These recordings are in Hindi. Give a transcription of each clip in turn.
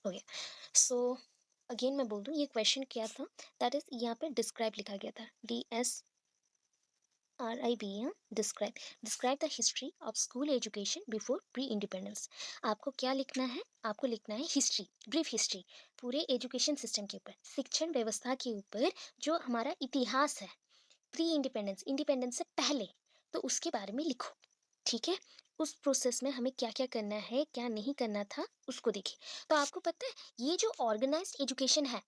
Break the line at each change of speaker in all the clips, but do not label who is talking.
हो गया। सो अगेन मैं बोल दूँ ये क्वेश्चन क्या था, दैट इज़ यहाँ पे डिस्क्राइब लिखा गया था, DSRIB, describe. Describe the history of school education before pre independence. आपको क्या लिखना है? आपको लिखना है हिस्ट्री, ब्रीफ हिस्ट्री, पूरे एजुकेशन सिस्टम के ऊपर, शिक्षण व्यवस्था के ऊपर, जो हमारा इतिहास है प्री इंडिपेंडेंस, इंडिपेंडेंस से पहले, तो उसके बारे में लिखो। ठीक है? उस प्रोसेस में हमें क्या क्या करना है, क्या नहीं करना था, उसको देखिए। तो आपको पता है, ये जो ऑर्गेनाइज्ड एजुकेशन है,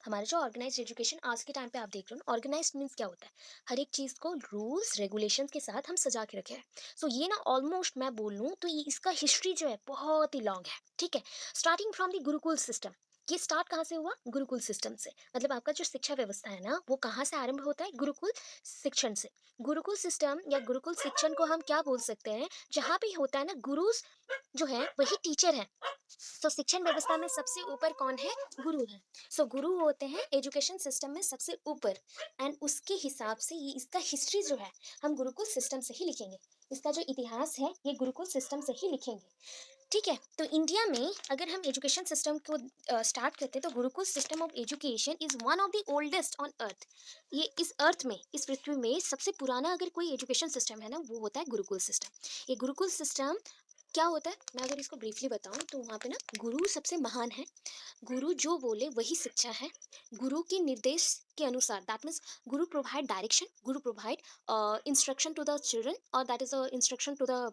हमारा जो ऑर्गेनाइज्ड एजुकेशन आज के टाइम पे आप देख रहे हो, ऑर्गेनाइज्ड मीन्स क्या होता है? हर एक चीज़ को रूल्स रेगुलेशंस के साथ हम सजा के रखे हैं। सो ये ना ऑलमोस्ट मैं बोलूँ तो ये इसका हिस्ट्री जो है बहुत ही लॉन्ग है। ठीक है? Starting from the Gurukul system. ये स्टार्ट कहाँ से हुआ? गुरुकुल सिस्टम से। मतलब आपका जो शिक्षा व्यवस्था है ना, वो कहाँ से आरंभ होता है? गुरुकुल शिक्षण से। गुरुकुल सिस्टम या गुरुकुल शिक्षण को हम क्या बोल सकते हैं? जहाँ भी होता है ना, गुरुज जो है वही टीचर है। तो शिक्षण व्यवस्था में सबसे ऊपर कौन है? गुरु है। सो गुरु होते हैं एजुकेशन सिस्टम में सबसे ऊपर। एंड उसके हिसाब से ये इसका हिस्ट्री जो है, हम गुरुकुल सिस्टम से ही लिखेंगे। इसका जो इतिहास है ये गुरुकुल सिस्टम से ही लिखेंगे। ठीक है? तो इंडिया में अगर हम एजुकेशन सिस्टम को स्टार्ट करते हैं, तो Gurukul system of education is one of the oldest on earth. ये इस अर्थ में, इस पृथ्वी में सबसे पुराना अगर कोई एजुकेशन सिस्टम है ना, वो होता है गुरुकुल सिस्टम। ये गुरुकुल सिस्टम क्या होता है, मैं अगर इसको ब्रीफली बताऊं तो वहाँ पे ना गुरु सबसे महान है। गुरु जो बोले वही शिक्षा है। गुरु के निर्देश के अनुसार, that means guru provide direction, guru provide instruction to the children, और that is instruction to the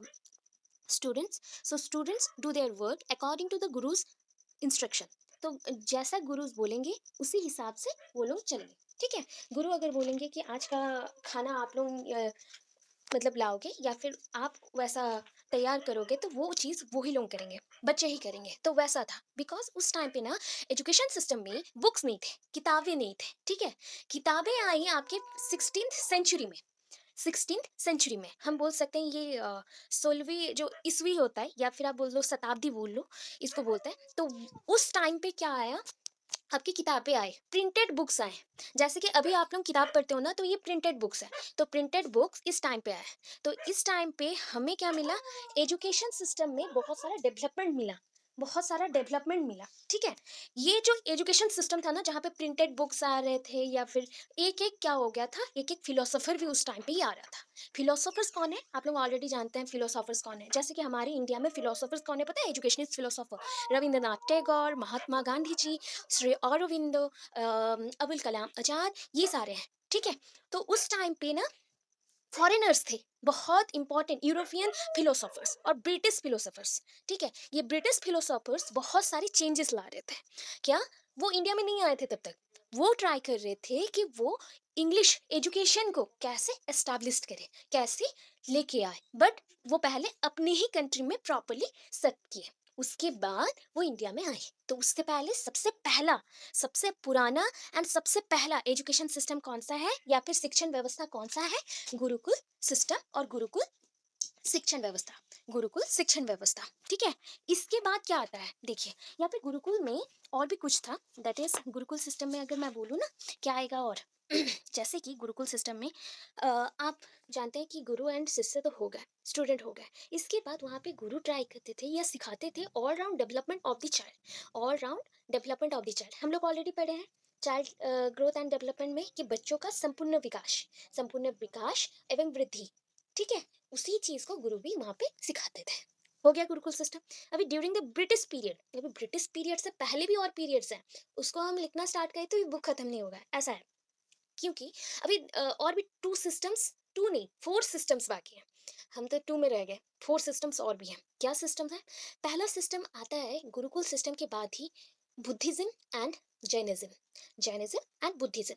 students. So students do their work according to the guru's instruction. तो जैसा गुरुज बोलेंगे उसी हिसाब से वो लोग चलेंगे। ठीक है? गुरु अगर बोलेंगे कि आज का खाना आप लोग मतलब लाओगे, या फिर आप वैसा तैयार करोगे, तो वो चीज़ वो ही लोग करेंगे, बच्चे ही करेंगे। तो वैसा था, बिकॉज उस टाइम पे ना एजुकेशन सिस्टम में बुक्स नहीं थे, किताबें नहीं थे। ठीक है? किताबें आई आपके 16th सेंचुरी में। 16th सेंचुरी में हम बोल सकते हैं, ये 16वीं जो ईस्वी होता है, या फिर आप बोल लो शताब्दी बोल लो, इसको बोलते हैं। तो उस टाइम पे क्या आया, आपकी किताबें आए, प्रिंटेड बुक्स आए। जैसे कि अभी आप लोग किताब पढ़ते हो ना, तो ये प्रिंटेड बुक्स है। तो प्रिंटेड बुक्स इस टाइम पे आए। तो इस टाइम पे हमें क्या मिला? एजुकेशन सिस्टम में बहुत सारा डेवलपमेंट मिला, बहुत सारा डेवलपमेंट मिला। ठीक है? ये जो एजुकेशन सिस्टम था ना, जहाँ पे प्रिंटेड बुक्स आ रहे थे, या फिर एक एक क्या हो गया था, एक एक फिलोसोफर भी उस टाइम पे ही आ रहा था। फिलोसोफर्स कौन है? आप लोग ऑलरेडी जानते हैं फिलोसोफर्स कौन है। जैसे कि हमारे इंडिया में फिलोसोफर्स कौन है पता है? एजुकेशनिस्ट फिलोसोफर, रविंद्रनाथ टैगोर, महात्मा गांधी जी, श्री अरविंदो, अबुल कलाम आजाद, ये सारे हैं। ठीक है? तो उस टाइम पे ना फॉरेनर्स थे, बहुत इंपॉर्टेंट यूरोपियन फिलोसोफर्स और ब्रिटिश फिलोसोफर्स। ठीक है? ये ब्रिटिश फिलोसोफर्स बहुत सारी चेंजेस ला रहे थे। क्या? वो इंडिया में नहीं आए थे तब तक। वो ट्राई कर रहे थे कि वो इंग्लिश एजुकेशन को कैसे एस्टैब्लिश करें, कैसे लेके आए। बट वो पहले अपने ही कंट्री में प्रॉपरली सेट किए, उसके बाद वो इंडिया में आए। तो उससे पहले सबसे पहला, सबसे पुराना एंड सबसे पहला एजुकेशन सिस्टम कौन सा है, या फिर शिक्षण व्यवस्था कौन सा है? गुरुकुल सिस्टम और गुरुकुल शिक्षण व्यवस्था। गुरुकुल शिक्षण व्यवस्था। ठीक है? इसके बाद क्या आता है देखिए, यहाँ पे गुरुकुल में और भी कुछ था। दैट इज गुरुकुल सिस्टम में अगर मैं बोलूँ ना, क्या आएगा और जैसे कि गुरुकुल सिस्टम में आप जानते हैं कि गुरु एंड शिष्य तो हो गए, स्टूडेंट हो गए। इसके बाद वहाँ पे गुरु ट्राई करते थे या सिखाते थे all round development of the child. All round development of the child हम लोग ऑलरेडी पढ़े हैं, चाइल्ड ग्रोथ एंड डेवलपमेंट में, कि बच्चों का संपूर्ण विकास एवं वृद्धि। ठीक है? उसी चीज को गुरु भी वहां पे सिखाते थे। हो गया गुरुकुल सिस्टम। अभी ड्यूरिंग द ब्रिटिश पीरियड, अभी ब्रिटिश पीरियड से पहले भी और पीरियड्स हैं, उसको हम लिखना स्टार्ट करें तो ये बुक खत्म नहीं होगा, ऐसा है। क्योंकि अभी और भी टू सिस्टम्स, टू नहीं फोर सिस्टम्स बाकी हैं। हम तो टू में रह गए, फोर सिस्टम्स और भी हैं। क्या सिस्टम है? पहला सिस्टम आता है गुरुकुल सिस्टम के बाद ही, Buddhism and Jainism. Jainism and Buddhism.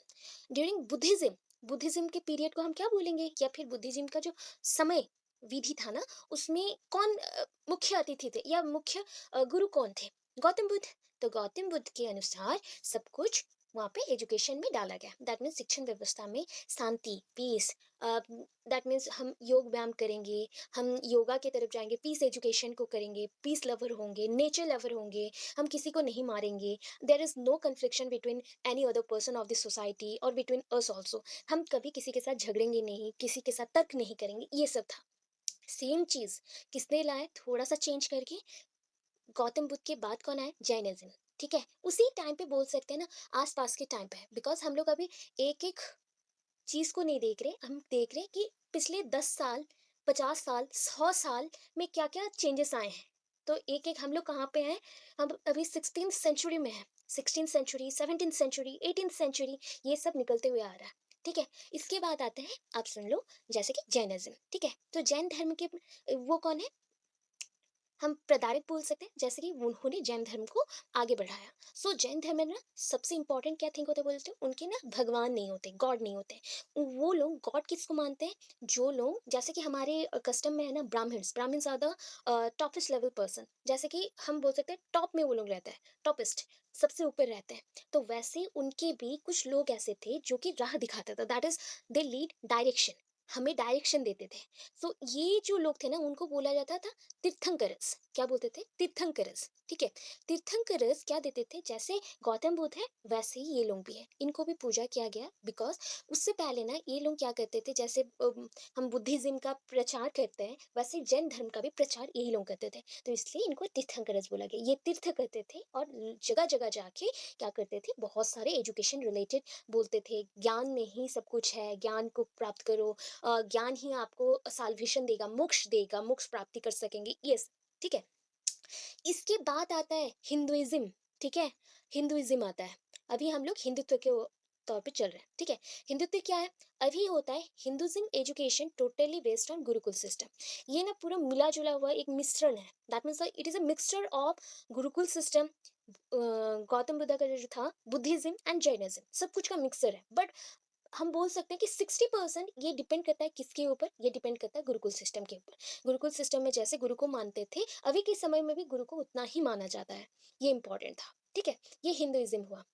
During Buddhism, Buddhism के पीरियड को हम क्या बोलेंगे, या फिर बुद्धिज्म का जो समय विधि था ना, उसमें कौन मुख्य अतिथि थे, या मुख्य गुरु कौन थे? गौतम बुद्ध। तो गौतम बुद्ध के अनुसार सब कुछ वहाँ पे एजुकेशन में डाला गया। दैट मीन्स शिक्षण व्यवस्था में शांति, पीस, दैट मीन्स हम योग व्यायाम करेंगे, हम योगा की तरफ जाएंगे, पीस एजुकेशन को करेंगे, पीस लवर होंगे, नेचर लवर होंगे, हम किसी को नहीं मारेंगे, there is no confliction between any other person of the society और बिटवीन अस ऑल्सो। हम कभी किसी के साथ झगड़ेंगे नहीं, किसी के साथ तर्क नहीं करेंगे, ये सब था। सेम चीज किसने लाया थोड़ा सा चेंज करके? गौतम बुद्ध के बाद कौन आए? जैनिज्म। ठीक है? उसी टाइम पे बोल सकते हैं ना, आस-पास के टाइम पे है, बिकॉज़ हम लोग अभी एक-एक चीज़ को नहीं देख रहे, हम देख रहे हैं कि पिछले 10 साल, 50 साल, 100 साल में क्या-क्या चेंजेस आए हैं। तो एक-एक हम लोग कहाँ पे हैं, हम अभी 16th सेंचुरी में हैं। 16th century, 17th century, 18th century, ये सब निकलते हुए आ रहा है, ठीक है? इसके बाद आते हैं, आप सुन लो, जैसे कि जैनिज़्म, ठीक है? तो जैन धर्म के वो कौन है? हम प्रताड़ित बोल सकते हैं, जैसे कि उन्होंने जैन धर्म को आगे बढ़ाया। सो जैन धर्म में ना सबसे इंपॉर्टेंट क्या थिंक होता है बोलते हैं, उनके ना भगवान नहीं होते, गॉड नहीं होते। वो लोग गॉड किसको मानते हैं? जो लोग, जैसे कि हमारे कस्टम में है ना, Brahmans, Brahmans are the toppest level person, जैसे कि हम बोल सकते हैं टॉप में वो लोग रहते हैं, टॉपेस्ट, सबसे ऊपर रहते हैं। तो वैसे उनके भी कुछ लोग ऐसे थे जो कि राह दिखाते थे, that is they lead direction, हमें डायरेक्शन देते थे। सो ये जो लोग थे ना, उनको बोला जाता था तीर्थंकरस। क्या बोलते थे? तीर्थंकरस, ठीक है? तीर्थंकरस क्या देते थे? जैसे गौतम बुद्ध है, वैसे ही ये लोग भी है, इनको भी पूजा किया गया, बिकॉज उससे पहले ना ये लोग क्या करते थे, जैसे हम बुद्धिज्म का प्रचार करते हैं, वैसे जैन धर्म का भी प्रचार यही लोग करते थे। तो इसलिए इनको तीर्थंकरस बोला गया। ये तीर्थ करते थे और जगह जगह जाके क्या करते थे, बहुत सारे एजुकेशन रिलेटेड बोलते थे, ज्ञान में ही सब कुछ है, ज्ञान को प्राप्त करो, ज्ञान ही आपको साल्वेशन देगा, मोक्ष देगा, मोक्ष प्राप्ति कर सकेंगे, यस, ठीक है? इसके बाद आता है हिंदुइज्म, ठीक है? हिंदुइज्म आता है। अभी हम लोग हिंदुत्व के तौर पे चल रहे हैं, ठीक है? हिंदुत्व क्या है? अभी होता है Hinduism education totally based on Gurukul system. ये ना पूरा मिला-जुला हुआ एक मिश्रण है। That means it is a mixture of Gurukul system, Gautam Buddha का जो था बुद्धिज्म एंड जैनिज्म, सब कुछ का मिक्सचर है। बट हम बोल सकते हैं कि 60% ये डिपेंड करता है किसके ऊपर? ये डिपेंड करता है गुरुकुल सिस्टम के ऊपर। गुरुकुल सिस्टम में जैसे गुरु को मानते थे, अभी के समय में भी गुरु को उतना ही माना जाता है। ये इम्पोर्टेंट था, ठीक है? ये हिंदुइज़्म हुआ।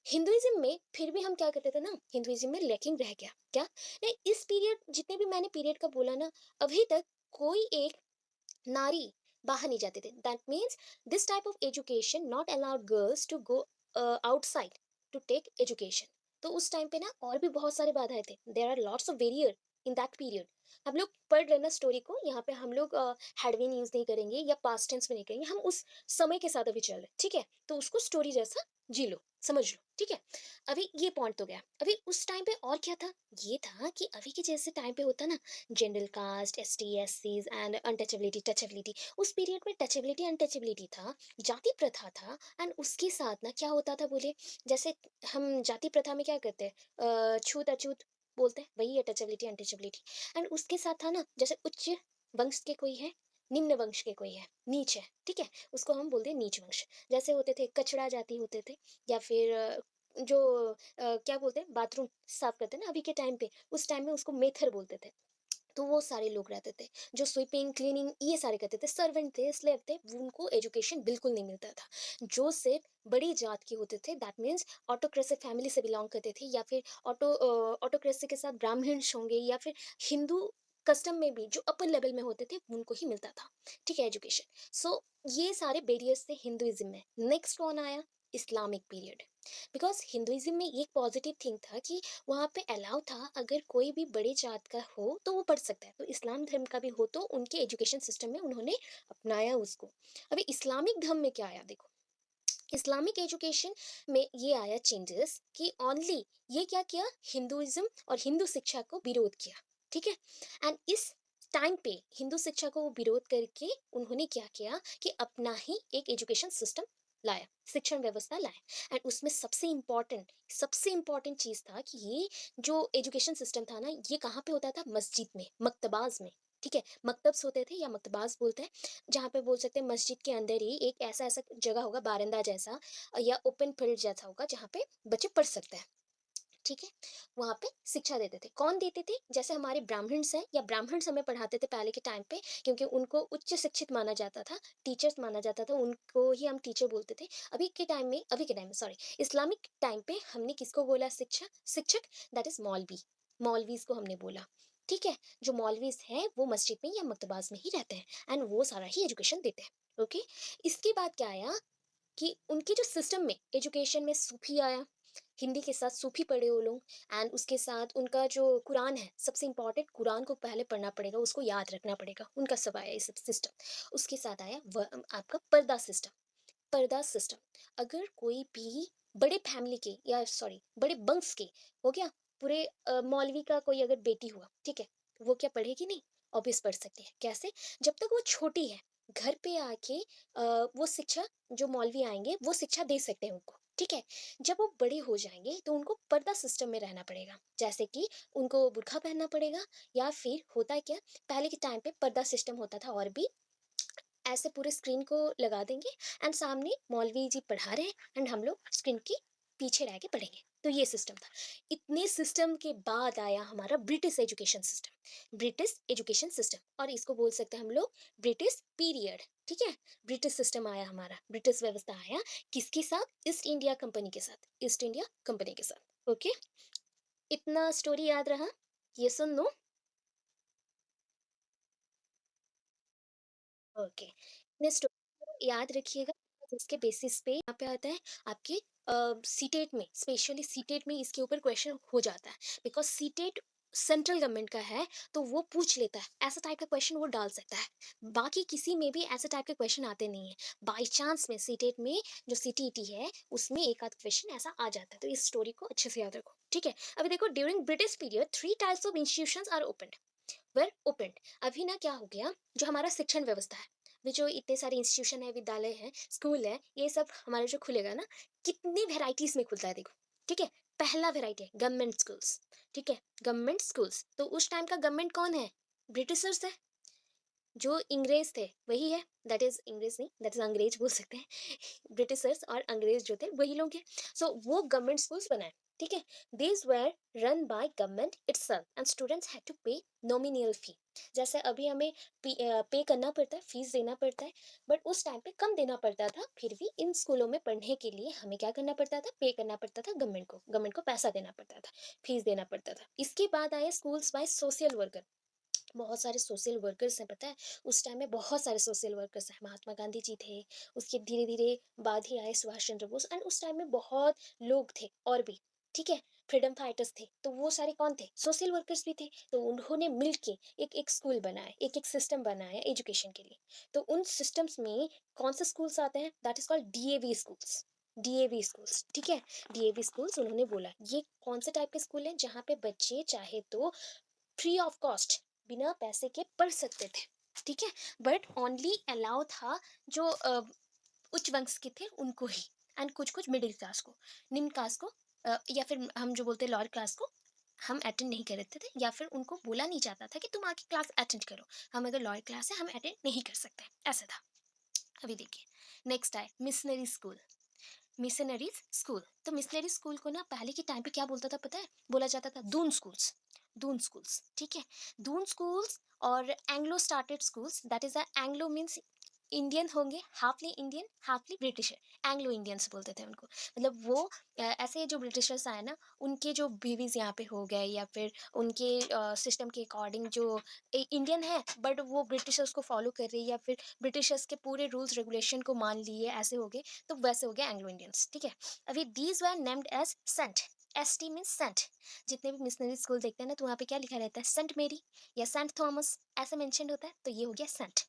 हिंदुइज़्म में फिर भी हम क्या करते थे ना, हिंदुइज़्म में लैकिंग रह गया। क्या? नहीं, इस पीरियड, जितने भी मैंने पीरियड का बोला ना, अभी तक कोई एक नारी बाहर नहीं जाते थे। That means this type of education not allowed girls to go outside to take education. तो उस टाइम पे ना और भी बहुत सारे बाधाएं थे, there are lots of barrier in that period. हम लोग पढ़ रहे ना स्टोरी को, यहाँ पे हम लोग हैडविन यूज नहीं करेंगे या पास्ट टेंस में नहीं करेंगे, हम उस समय के साथ अभी चल रहे हैं, ठीक है? तो उसको स्टोरी जैसा जी लो, समझ लो, ठीक है? अभी ये पॉइंट तो गया। अभी उस टाइम पे और क्या था? ये था कि अभी के जैसे टाइम पे होता ना, जनरल कास्ट, एसटी, एससीज एंड अनटचेबिलिटी, टचेबिलिटी। उस पीरियड में टचेबिलिटी, अनटचेबिलिटी था, जाति प्रथा था, एंड उसके साथ ना क्या होता था बोले, जैसे हम जाति प्रथा में क्या करते हैं, छूत अछूत बोलते हैं, वही है टचेबिलिटी, अनटचेबिलिटी। एंड उसके साथ था ना, जैसे उच्च वंश के कोई है, निम्न वंश के कोई है, नीच है, ठीक है? उसको हम बोलते हैं नीच वंश। जैसे होते थे कचड़ा जाति होते थे, या फिर जो क्या बोलते हैं, बाथरूम साफ करते हैं ना अभी के टाइम पे, उस टाइम में उसको मेथर बोलते थे। तो वो सारे लोग रहते थे, जो स्वीपिंग, क्लीनिंग ये सारे करते थे, सर्वेंट थे, स्लेव थे, उनको एजुकेशन बिल्कुल नहीं मिलता था। जो सिर्फ बड़ी जात के होते थे, दैट मीन्स ऑटोक्रेसी फैमिली से बिलोंग करते थे, या फिर ऑटोक्रेसी के साथ ब्राह्मण्स होंगे, या फिर हिंदू कस्टम में भी जो अपर लेवल में होते थे, उनको ही मिलता था, ठीक है, एजुकेशन। सो ये सारे बैरियर्स थे हिंदुइज्म में। नेक्स्ट कौन आया? Islamic period. बिकॉज हिंदुइज्म में ये एक पॉजिटिव थिंग था कि वहाँ पे अलाउ था, अगर कोई भी बड़ी जात का हो तो वो पढ़ सकता है। तो इस्लाम धर्म का भी हो तो उनके एजुकेशन सिस्टम में उन्होंने अपनाया उसको। अभी इस्लामिक धर्म में क्या आया देखो, इस्लामिक एजुकेशन में ये आया चेंजेस कि ओनली ये क्या किया, हिंदुइज्म और हिंदू शिक्षा को विरोध किया, ठीक है? एंड इस टाइम पे हिंदू शिक्षा को विरोध करके उन्होंने क्या किया कि अपना ही एक एजुकेशन सिस्टम लाया, शिक्षण व्यवस्था लाया। एंड उसमें सबसे इम्पोर्टेंट चीज था कि ये जो एजुकेशन सिस्टम था ना, ये कहाँ पे होता था? मस्जिद में, मक्तबाज में, ठीक है? मकतब्स होते थे या मक्तबाज बोलते हैं, जहाँ पे बोल सकते हैं मस्जिद के अंदर ही एक ऐसा-ऐसा जगह होगा, बारंदा जैसा या ओपन फील्ड जैसा होगा, जहाँ पे बच्चे पढ़ सकते हैं, ठीक है? वहाँ पे शिक्षा देते थे। कौन देते थे? जैसे हमारे ब्राह्मण्स हैं, या ब्राह्मण्स हमें पढ़ाते थे पहले के टाइम पे, क्योंकि उनको उच्च शिक्षित माना जाता था, टीचर्स माना जाता था, उनको ही हम टीचर बोलते थे। अभी के टाइम में सॉरी, इस्लामिक टाइम पे हमने किसको बोला शिक्षक? दैट इज़ मौलवी। मौलवीज़ को हमने बोला, ठीक है? जो मौलवीज़ हैं, वो मस्जिद में या मक्तबाज़ में ही रहते हैं, एंड वो सारा ही एजुकेशन देते हैं, ओके? इसके बाद क्या आया कि उनके जो सिस्टम में एजुकेशन में सूफी आया, हिंदी के साथ सूफी पढ़े वो लोग। एंड उसके साथ उनका जो कुरान है, सबसे इम्पोर्टेंट, कुरान को पहले पढ़ना पड़ेगा, उसको याद रखना पड़ेगा, उनका सब आया ये सब सिस्टम। उसके साथ आया आपका पर्दा सिस्टम। पर्दा सिस्टम। अगर कोई भी बड़े फैमिली के या सॉरी बड़े वंश के हो गया, पूरे मौलवी का कोई अगर बेटी हुआ, ठीक है, वो क्या पढ़ेगी नहीं? ऑब्वियस पढ़ सकती है। कैसे? जब तक वो छोटी है, घर पे आके वो शिक्षा, जो मौलवी आएंगे वो शिक्षा दे सकते हैं उनको, ठीक है। जब वो बड़े हो जाएंगे तो उनको पर्दा सिस्टम में रहना पड़ेगा, जैसे कि उनको बुर्का पहनना पड़ेगा, या फिर होता है क्या, पहले के टाइम पे पर्दा सिस्टम होता था और भी ऐसे पूरे स्क्रीन को लगा देंगे एंड सामने मौलवी जी पढ़ा रहे हैं एंड हम लोग स्क्रीन के पीछे रह के पढ़ेंगे। तो ये सिस्टम था। इतने सिस्टम के बाद आया हमारा British education system. British education system, और इसको बोल सकते हैं हम लोग ब्रिटिश पीरियड, ठीक है। ब्रिटिश सिस्टम आया हमारा, ब्रिटिश व्यवस्था आया, किसके साथ? ईस्ट इंडिया कंपनी के साथ, ईस्ट इंडिया कंपनी के साथ, ओके। इतना स्टोरी याद रहा? ये सुन लो। ओके, नेक्स्ट याद रखिएगा, जिसके बेसिस पे यहाँ पे आता है आपके सीटेट में, स्पेशली सीटेट में इसके ऊपर क्वेश्चन हो जाता है, बिकॉज सीटेट सेंट्रल गवर्नमेंट का है, तो वो पूछ लेता है, ऐसा टाइप का क्वेश्चन वो डाल सकता है। बाकी किसी में भी ऐसे टाइप के क्वेश्चन आते नहीं है। बाई चांस में सीटेट में, जो सीटीईटी है, उसमें एक आध क्वेश्चन ऐसा आ जाता है, तो इस स्टोरी को अच्छे से याद रखो, ठीक है। अभी देखो, during British period three types of institutions are open, well opened. अभी ना क्या हो गया, जो हमारा शिक्षण व्यवस्था है, वे जो इतने सारे इंस्टीट्यूशन है, विद्यालय है, स्कूल है, ये सब हमारे जो खुलेगा ना, कितनी वेराइटीज में खुलता है देखो, ठीक है। पहला वेराइटी है गवर्नमेंट स्कूल्स, ठीक है। गवर्नमेंट स्कूल्स, तो उस टाइम का गवर्नमेंट कौन है? ब्रिटिशर्स है। जो अंग्रेज थे वही है, दैट इज अंग्रेज नहीं, दैट इज अंग्रेज बोल सकते हैं। ब्रिटिशर्स और अंग्रेज जो थे वही लोग हैं। सो वो गवर्नमेंट स्कूल्स बनाए, ठीक है। These were run by government itself and students had to pay nominal fee. जैसे अभी हमें पे करना पड़ता है, फीस देना पड़ता है, बट उस टाइम पे कम देना पड़ता था, फिर भी इन स्कूलों में पढ़ने के लिए हमें क्या करना पड़ता था? पे करना पड़ता था गवर्नमेंट को, गवर्नमेंट को पैसा देना पड़ता था, फीस देना पड़ता था। इसके बाद आए स्कूल्स बाय सोशल वर्कर। बहुत सारे सोशल वर्कर्स हैं, पता है, उस टाइम में बहुत सारे सोशल वर्कर्स हैं। महात्मा गांधी जी थे, उसके धीरे धीरे बाद ही आए सुभाष चंद्र बोस, एंड उस टाइम में बहुत लोग थे और भी, ठीक है। फ्रीडम फाइटर्स थे, तो वो सारे कौन थे? सोशल वर्कर्स भी थे। तो उन्होंने मिलके एक एक स्कूल बनाया, एक एक सिस्टम बनाया एजुकेशन के लिए। तो उन सिस्टम्स में कौन से स्कूल्स आते हैं? That is called DAV schools. DAV schools, ठीक है। डीएवी स्कूल्स उन्होंने बोला, ये कौन से टाइप के स्कूल हैं? जहाँ पे बच्चे चाहे तो फ्री ऑफ कॉस्ट, बिना पैसे के पढ़ सकते थे, ठीक है। बट ओनली अलाउ था जो उच्च वंश के थे उनको ही, एंड कुछ कुछ मिडिल क्लास को, निम्न क्लास को, या फिर हम जो बोलते हैं लोअर क्लास को, हम अटेंड नहीं कर रहे थे, या फिर उनको बोला नहीं जाता था कि तुम आके क्लास अटेंड करो, हम अगर लोअर क्लास है हम अटेंड नहीं कर सकते, ऐसा था। अभी देखिए, नेक्स्ट है मिशनरी स्कूल। मिशनरीज स्कूल, तो मिशनरी स्कूल को ना पहले के टाइम पे क्या बोलता था पता है? बोला जाता था दून स्कूल्स। दून स्कूल्स, ठीक है। दून स्कूल्स और Anglo started schools, that is Anglo means Indian होंगे, हाफली इंडियन हाफली ब्रिटिश है, एंग्लो इंडियंस बोलते थे उनको। मतलब वो ऐसे जो ब्रिटिशर्स आए ना, उनके जो बेबीज यहाँ पे हो गए, या फिर उनके सिस्टम के अकॉर्डिंग जो इंडियन है बट वो ब्रिटिशर्स को फॉलो कर रही है, या फिर ब्रिटिशर्स के पूरे रूल्स रेगुलेशन को मान लिए, ऐसे हो गए, तो वैसे हो गया एंग्लो इंडियंस, ठीक है। अभी these were named as saint. S T mean saint. जितने भी मिशनरी स्कूल देखते हैं ना, तो वहाँ पे क्या लिखा रहता है? सेंट मेरी या सेंट थॉमस, ऐसे मेंशन होता है, तो ये हो गया सेंट।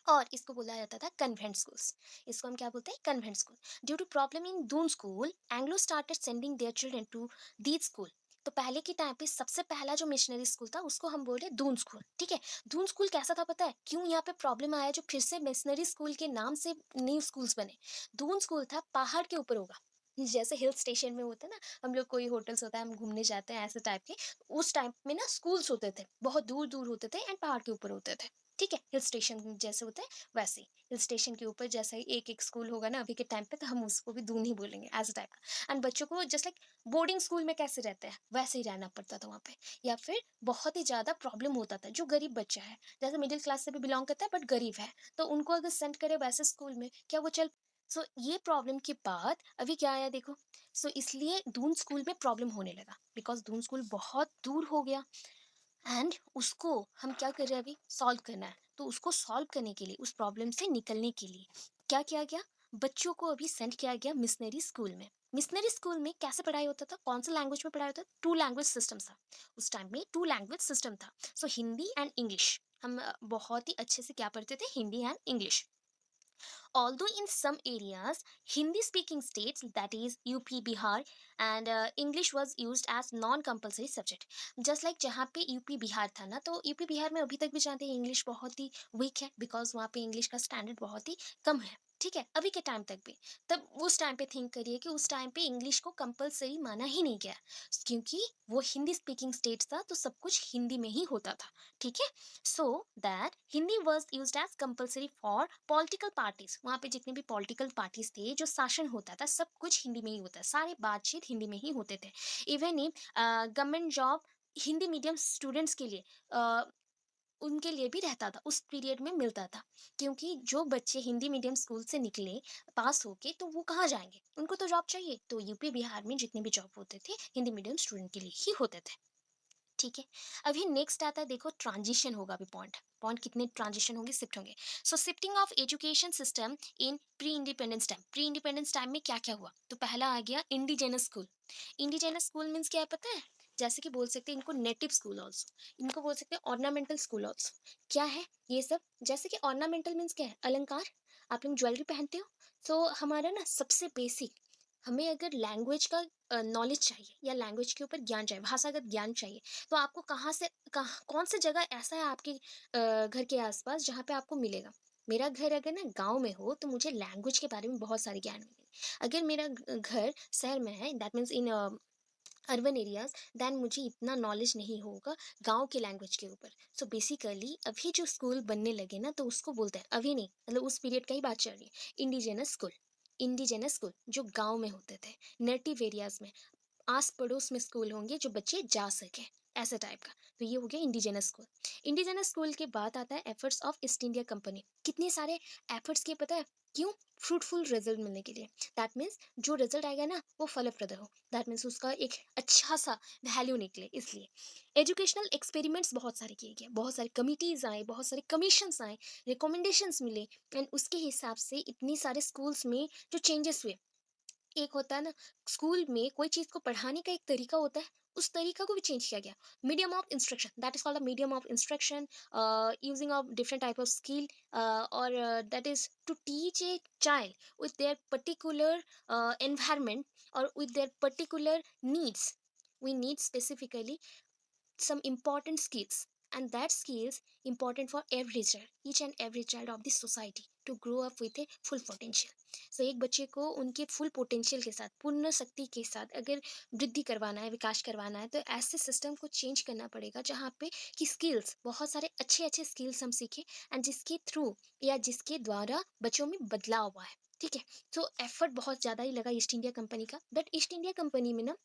और इसको बोला जाता था कन्वेंट स्कूल्स। इसको हम क्या बोलते हैं? Convent school. Due to problem in Doon school, Anglo started sending their children to these school. तो पहले के टाइम पे सबसे पहला जो मिशनरी स्कूल था उसको हम बोले दून स्कूल, ठीक है। दून स्कूल कैसा था पता है? क्यों यहाँ पे प्रॉब्लम आया, जो फिर से मिशनरी स्कूल के नाम से न्यू स्कूल्स बने? दून स्कूल था पहाड़ के ऊपर होगा, जैसे हिल स्टेशन में होता है ना, हम लोग कोई होटल्स होता है, हम घूमने जाते हैं ऐसे टाइप के, उस टाइप में ना स्कूल्स होते थे, बहुत दूर दूर होते थे एंड पहाड़ के ऊपर होते थे, ठीक है। हिल स्टेशन जैसे होता है वैसे ही, हिल स्टेशन के ऊपर जैसा ही एक एक स्कूल होगा ना अभी के टाइम पे, तो हम उसको भी दून ही बोलेंगे एज टाइप का। एंड बच्चों को जस्ट लाइक बोर्डिंग स्कूल में कैसे रहते हैं वैसे ही रहना पड़ता था वहाँ पे, या फिर बहुत ही ज़्यादा प्रॉब्लम होता था। जो गरीब बच्चा है, जैसे मिडिल क्लास से भी बिलोंग करता है बट गरीब है, तो उनको अगर सेंड करे वैसे स्कूल में, क्या वो चल? सो ये प्रॉब्लम के बाद अभी क्या आया देखो। सो इसलिए दून स्कूल में प्रॉब्लम होने लगा, बिकॉज दून स्कूल बहुत दूर हो गया, एंड उसको हम क्या कर रहे हैं? अभी सॉल्व करना है। तो उसको सॉल्व करने के लिए, उस प्रॉब्लम से निकलने के लिए क्या किया गया? बच्चों को अभी सेंड किया गया मिशनरी स्कूल में। मिशनरी स्कूल में कैसे पढ़ाई होता था? कौन सा लैंग्वेज में पढ़ाई होता था? टू लैंग्वेज सिस्टम था। उस टाइम में टू लैंग्वेज सिस्टम था, सो हिंदी एंड इंग्लिश। हम बहुत ही अच्छे से क्या पढ़ते थे? Hindi and English. Although in some areas, Hindi speaking states, that is UP, Bihar, and English was used as non compulsory subject. Just like जहाँ पे यूपी बिहार था ना, तो यूपी बिहार में अभी तक भी जानते हैं इंग्लिश बहुत ही वीक है, बिकॉज वहाँ पे इंग्लिश का स्टैंडर्ड बहुत ही कम है। ठीक है, अभी के टाइम तक भी। तब उस टाइम पे थिंक करिए कि उस टाइम पे इंग्लिश को कंपलसरी माना ही नहीं गया, क्योंकि वो हिंदी स्पीकिंग स्टेट था, तो सब कुछ हिंदी में ही होता था। ठीक है, so that Hindi was used as compulsory for political parties। वहाँ पे जितने भी पॉलिटिकल पार्टीज थे, जो शासन होता था, सब कुछ हिंदी में ही होता है, सारे बातचीत हिंदी में ही होते थे। Even in government job Hindi medium students के लिए उनके लिए भी रहता था, उस पीरियड में मिलता था। क्योंकि जो बच्चे हिंदी मीडियम स्कूल से निकले पास होके, तो वो कहाँ जाएंगे, उनको तो जॉब चाहिए। तो यूपी बिहार में जितने भी जॉब होते थे, हिंदी मीडियम स्टूडेंट के लिए ही होते थे। ठीक है, अभी नेक्स्ट आता है, देखो ट्रांजिशन होगा। अभी पॉइंट पॉइंट कितने ट्रांजिशन होंगे, शिफ्ट होंगे। So shifting of education system in pre independence time. Pre independence time में क्या क्या हुआ, तो पहला आ गया indigenous school. Indigenous school means क्या है पता है? जैसे कि बोल सकते हैं इनको नेटिव स्कूल ऑल्सो, इनको बोल सकते हैं ऑर्नामेंटल स्कूल ऑल्सो। क्या है ये सब? जैसे कि ऑर्नामेंटल मीन्स क्या है, अलंकार। आप लोग ज्वेलरी पहनते हो, तो हमारा ना सबसे बेसिक, हमें अगर लैंग्वेज का नॉलेज चाहिए, या लैंग्वेज के ऊपर ज्ञान चाहिए, भाषागत ज्ञान चाहिए, तो आपको कहाँ से, कहाँ कौन सी जगह ऐसा है आपके घर के आसपास जहाँ पे आपको मिलेगा? मेरा घर अगर ना गांव में हो, तो मुझे लैंग्वेज के बारे में बहुत सारे ज्ञान मिलेगी। अगर मेरा घर शहर में है, that means in urban areas, then मुझे इतना नॉलेज नहीं होगा गांव के लैंग्वेज के ऊपर। सो बेसिकली अभी जो स्कूल बनने लगे ना, तो उसको बोलते हैं, अभी नहीं मतलब उस पीरियड का ही बात चल रही है, इंडिजिनस स्कूल। इंडिजिनस स्कूल जो गांव में होते थे, नेटिव एरियाज में, आस पड़ोस में स्कूल होंगे जो बच्चे जा सके, ऐसे टाइप का। तो ये हो गया इंडिजिनस स्कूल। इंडिजिनस स्कूल के बाद आता है efforts of east India company. कितने सारे एफर्ट्स किए पता है? क्यों? फ्रूटफुल रिजल्ट मिलने के लिए। दैट मीन्स जो रिजल्ट आएगा ना, वो फलप्रद हो, दैट मीन्स उसका एक अच्छा सा वैल्यू निकले, इसलिए एजुकेशनल एक्सपेरिमेंट्स बहुत सारे किए गए, बहुत सारे कमिटीज आए, बहुत सारे कमीशंस आए, रिकमेंडेशंस मिले, एंड उसके हिसाब से इतनी सारे स्कूल्स में जो चेंजेस हुए। एक होता है ना, स्कूल में कोई चीज़ को पढ़ाने का एक तरीका होता है, उस तरीका को भी चेंज किया गया। Medium of instruction, that is called a medium of instruction, using of different type of skill, और that is to teach a child with their particular environment, or with their particular needs. We need specifically some important skills, and that skills important for every child, each and every child of the society, to grow up with a full potential. So एक बच्चे को उनके फुल पोटेंशियल के साथ, पूर्ण शक्ति के साथ अगर वृद्धि करवाना है, विकास करवाना है, तो ऐसे सिस्टम को चेंज करना पड़ेगा जहाँ पे कि स्किल्स, बहुत सारे अच्छे अच्छे स्किल्स हम सीखें, एंड जिसके थ्रू या जिसके द्वारा बच्चों में बदलाव हुआ है। ठीक है, तो एफर्ट बहुत ज़्यादा ही लगा ईस्ट इंडिया कंपनी का। बट ईस्ट इंडिया कंपनी में ना,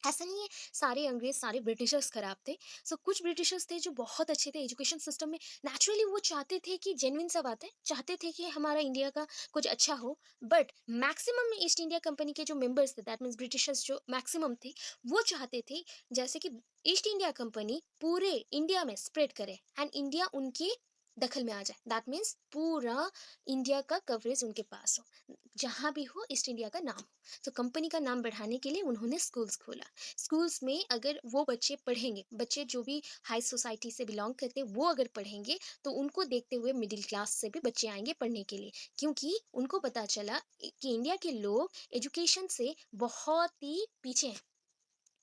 ऐसा नहीं है सारे अंग्रेज सारे ब्रिटिशर्स खराब थे। सो कुछ ब्रिटिशर्स थे जो बहुत अच्छे थे एजुकेशन सिस्टम में। नेचुरली वो चाहते थे कि, जेन्युइन सा बात है, चाहते थे कि हमारा इंडिया का कुछ अच्छा हो। But maximum east India company के जो मेंबर्स थे, दैट मीन्स ब्रिटिशर्स जो मैक्सिमम थे, वो चाहते थे जैसे कि ईस्ट इंडिया कंपनी पूरे इंडिया में स्प्रेड करे, एंड इंडिया उनके दखल में आ जाए। दैट मीन्स पूरा इंडिया का कवरेज उनके पास हो, जहाँ भी हो ईस्ट इंडिया का नाम हो। तो कंपनी का नाम बढ़ाने के लिए उन्होंने स्कूल्स खोला। स्कूल्स में अगर वो बच्चे पढ़ेंगे, बच्चे जो भी हाई सोसाइटी से बिलोंग करते हैं, वो अगर पढ़ेंगे, तो उनको देखते हुए मिडिल क्लास से भी बच्चे आएंगे पढ़ने के लिए। क्योंकि उनको पता चला कि इंडिया के लोग एजुकेशन से बहुत ही पीछे हैं।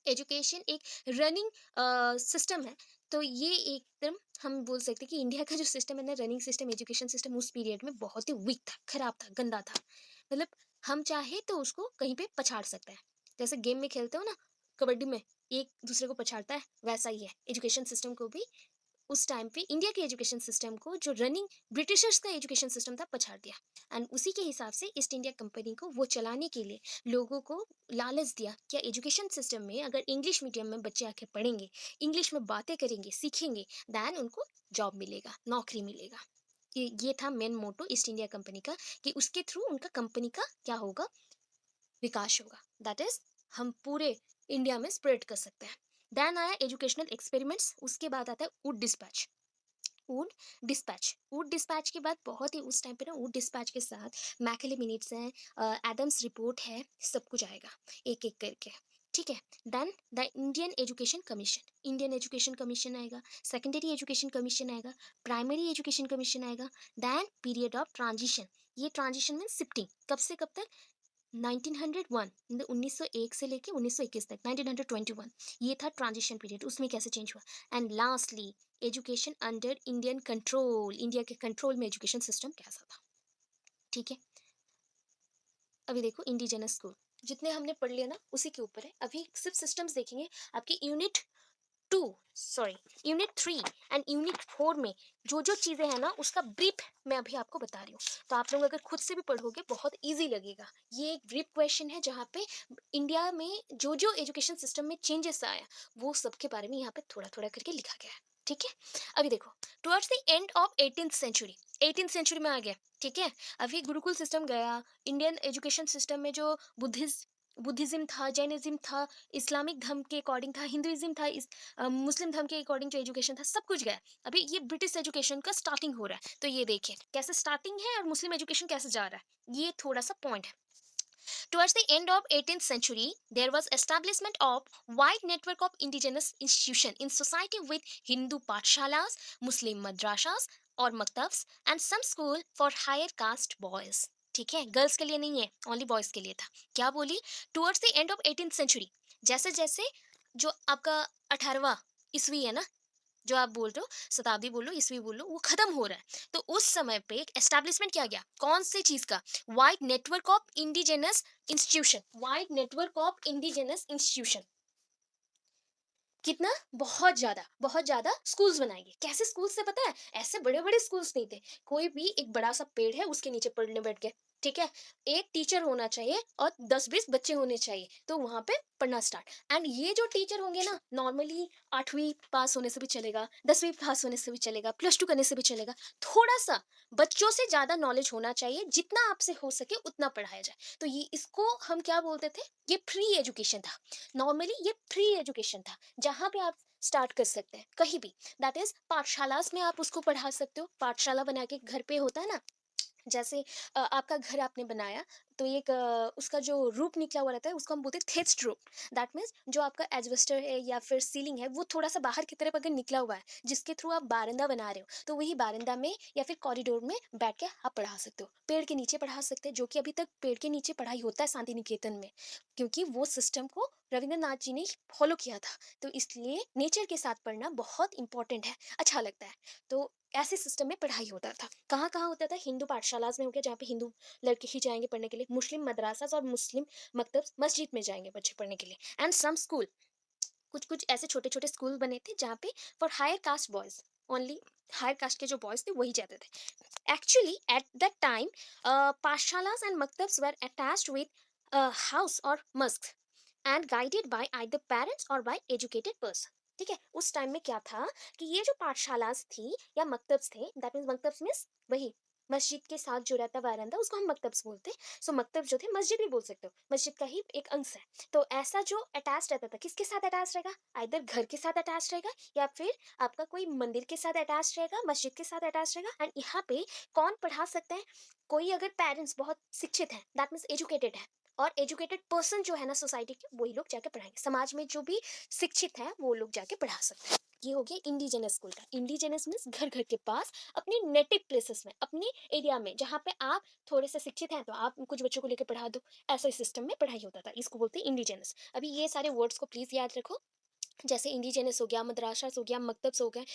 एजुकेशन एक रनिंग सिस्टम है। तो ये एकदम हम बोल सकते हैं कि इंडिया का जो सिस्टम है ना, रनिंग सिस्टम, एजुकेशन सिस्टम, उस पीरियड में बहुत ही वीक था, खराब था, गंदा था। मतलब हम चाहे तो उसको कहीं पे पछाड़ सकते हैं। जैसे गेम में खेलते हो ना, कबड्डी में एक दूसरे को पछाड़ता है, वैसा ही है एजुकेशन सिस्टम को भी। उस टाइम पे इंडिया के एजुकेशन सिस्टम को, जो रनिंग ब्रिटिशर्स का एजुकेशन सिस्टम था, पछाड़ दिया। एंड उसी के हिसाब से ईस्ट इंडिया कंपनी को वो चलाने के लिए लोगों को लालच दिया, क्या एजुकेशन सिस्टम में अगर इंग्लिश मीडियम में बच्चे आके पढ़ेंगे, इंग्लिश में बातें करेंगे, सीखेंगे, दैन उनको जॉब मिलेगा, नौकरी मिलेगा। ये था main motto East India Company का, कि उसके थ्रू उनका कंपनी का क्या होगा, विकास होगा। दैट इज हम पूरे इंडिया में स्प्रेड कर सकते हैं। देन आया एजुकेशनल एक्सपेरिमेंट्स, उसके बाद आता है Wood dispatch. Wood dispatch, would dispatch के बाद बहुत ही उस टाइम पे ना, वुड डिस्पैच के साथ मैकले मिनट्स हैं, एडम्स रिपोर्ट है, सब कुछ आएगा एक एक करके। ठीक है। Then the Indian Education Commission, Indian Education Commission आएगा, सेकेंडरी एजुकेशन कमीशन आएगा, प्राइमरी एजुकेशन कमीशन आएगा। देन पीरियड ऑफ ट्रांजिशन, ये ट्रांजिशन में शिफ्टिंग कब से कब तक, 1901, 1901 से लेके 1921 तक, 1921 ये था ट्रांजिशन पीरियड, उसमें कैसे चेंज हुआ। And lastly education under Indian control, India के कंट्रोल में एजुकेशन सिस्टम कैसा था। ठीक है। अभी देखो इंडिजिनस स्कूल, जितने हमने पढ़ लिया ना उसी के ऊपर है, अभी सिर्फ सिस्टम्स देखेंगे। आपकी unit two, sorry, unit three and unit four में जो जो चीज़ें हैं ना उसका ब्रीफ मैं अभी आपको बता रही हूँ। तो आप लोग अगर खुद से भी पढ़ोगे बहुत इजी लगेगा। ये एक ब्रीफ क्वेश्चन है जहाँ पे इंडिया में जो जो एजुकेशन सिस्टम में चेंजेस आया वो सबके बारे में यहाँ पे थोड़ा थोड़ा करके लिखा गया है। ठीक है। अभी देखो, towards the end of 18th century, 18th century में आ गया। ठीक है। अभी गुरुकुल सिस्टम गया, इंडियन एजुकेशन सिस्टम में जो बुद्धिज्म था, जैनिज्म था, इस्लामिक धर्म के अकॉर्डिंग था, हिंदुइज्म था, मुस्लिम धर्म के अकॉर्डिंग जो एजुकेशन था सब कुछ गया। अभी ये ब्रिटिश एजुकेशन का स्टार्टिंग हो रहा है, तो ये देखिए कैसे स्टार्टिंग है और मुस्लिम एजुकेशन कैसे जा रहा है, ये थोड़ा सा पॉइंट है। Towards the end of 18th century, there was establishment of wide network of indigenous institution in society with Hindu pathshalas, Muslim madrasas और maktabs and some school for higher caste boys. ठीक है, गर्ल्स के लिए नहीं है, ओनली बॉयज के लिए था। क्या बोली, towards the end of 18th century, जैसे जैसे जो आपका 18वां ईस्वी है ना, जो आप बोल रहे हो, शताब्दी बोलो ईस्वी बोलो, वो खत्म हो रहा है। तो उस समय पे एक एस्टेब्लिशमेंट किया गया, कौन सी चीज का, wide network of indigenous institution, wide network of indigenous institution. कितना, बहुत ज्यादा स्कूल्स बनाएंगे। कैसे स्कूल्स से पता है, ऐसे बड़े बड़े स्कूल्स नहीं थे, कोई भी एक बड़ा सा पेड़ है उसके नीचे पढ़ने बैठ गए। ठीक है। एक टीचर होना चाहिए और 10-20 बच्चे होने चाहिए, तो वहां पे पढ़ना स्टार्ट। एंड ये जो टीचर होंगे ना, नॉर्मली 8वीं पास होने से भी चलेगा, 10वीं पास होने से भी चलेगा, +2 करने से भी चलेगा। थोड़ा सा बच्चों से ज्यादा नॉलेज होना चाहिए, जितना आपसे हो सके उतना पढ़ाया जाए। तो ये इसको हम क्या बोलते थे, ये फ्री एजुकेशन था। नॉर्मली ये फ्री एजुकेशन था, जहाँ पे आप स्टार्ट कर सकते हैं कहीं भी। दैट इज पाठशालास में आप उसको पढ़ा सकते हो, पाठशाला बना के घर पे होता है ना, जैसे आपका घर आपने बनाया, तो एक उसका जो रूप निकला हुआ रहता है उसको हम बोलते हैं थेस्ट रूप। दैट मीन्स जो आपका एजवेस्टर है या फिर सीलिंग है वो थोड़ा सा बाहर की तरफ अगर निकला हुआ है, जिसके थ्रू आप बारंदा बना रहे हो, तो वही बारंदा में या फिर कॉरिडोर में बैठ के आप पढ़ा सकते हो, पेड़ के नीचे पढ़ा सकते हैं, जो कि अभी तक पेड़ के नीचे पढ़ाई होता है शांति निकेतन में, क्योंकि वो सिस्टम को रविंद्रनाथ जी ने फॉलो किया था। तो इसलिए नेचर के साथ पढ़ना बहुत इंपॉर्टेंट है, अच्छा लगता है। तो ऐसे सिस्टम में पढ़ाई होता था। कहाँ कहाँ होता था, हिंदू पाठशालाज में हो गया, जहाँ पे हिंदू लड़के ही जाएंगे पढ़ने के लिए, मुस्लिम मदरासास और मुस्लिम मकतब मस्जिद में जाएंगे बच्चे पढ़ने के लिए। एंड सम स्कूल, कुछ कुछ ऐसे छोटे छोटे स्कूल बने थे जहाँ पे for higher caste boys only, higher caste के जो बॉयज थे वही जाते थे। Actually at that time pathshalas and maktabs were attached with house और mosque and guided by either parents और बाय एजुकेटेड पर्सन। ठीक है, उस टाइम में क्या था कि ये जो पाठशालास थी या मकतब्स थे, दैट मीन्स मकतब्स मीन्स वही मस्जिद के साथ जो रहता वारंदा, उसको हम मकतब्स बोलते हैं। सो मकतब जो थे, मस्जिद भी बोल सकते हो, मस्जिद का ही एक अंश है। तो ऐसा जो अटैच रहता था, किसके साथ अटैच रहेगा, आइदर घर के साथ अटैच रहेगा या फिर आपका कोई मंदिर के साथ अटैच रहेगा, मस्जिद के साथ अटैच रहेगा। एंड यहाँ पे कौन पढ़ा सकते हैं, कोई अगर पेरेंट्स बहुत शिक्षित हैं, दैट मीन्स एजुकेटेड है, और एजुकेटेड पर्सन जो है ना सोसाइटी के, वही लोग जाके पढ़ाएंगे। समाज में जो भी शिक्षित है वो लोग जाके पढ़ा सकते हैं। ये हो गया इंडिजिनस स्कूल का। इंडिजिनस मीन्स घर घर के पास, अपने नेटिव प्लेसेस में, अपने एरिया में, जहाँ पे आप थोड़े से शिक्षित हैं तो आप कुछ बच्चों को लेकर पढ़ा दो। ऐसा सिस्टम में पढ़ाई होता था, इसको बोलते हैं इंडिजिनस। अभी ये सारे वर्ड्स को प्लीज याद रखो, जैसे इंडिजिनस हो गया, मद्रासास हो गया, मकतब्स हो गए,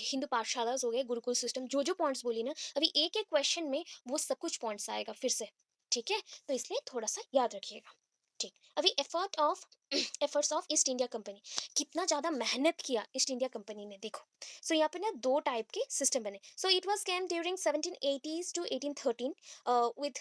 हिंदू पाठशालास हो गए, गुरुकुल सिस्टम, जो जो पॉइंट्स बोली ना, अभी एक एक क्वेश्चन में वो सब कुछ पॉइंट्स आएगा फिर से। ठीक है, तो इसलिए थोड़ा सा याद रखिएगा। ठीक। अभी efforts of east India company, कितना ज़्यादा मेहनत किया ईस्ट इंडिया कंपनी ने, देखो। सो यहाँ पे ना दो टाइप के सिस्टम बने। So it was came during 1780s to 1813 with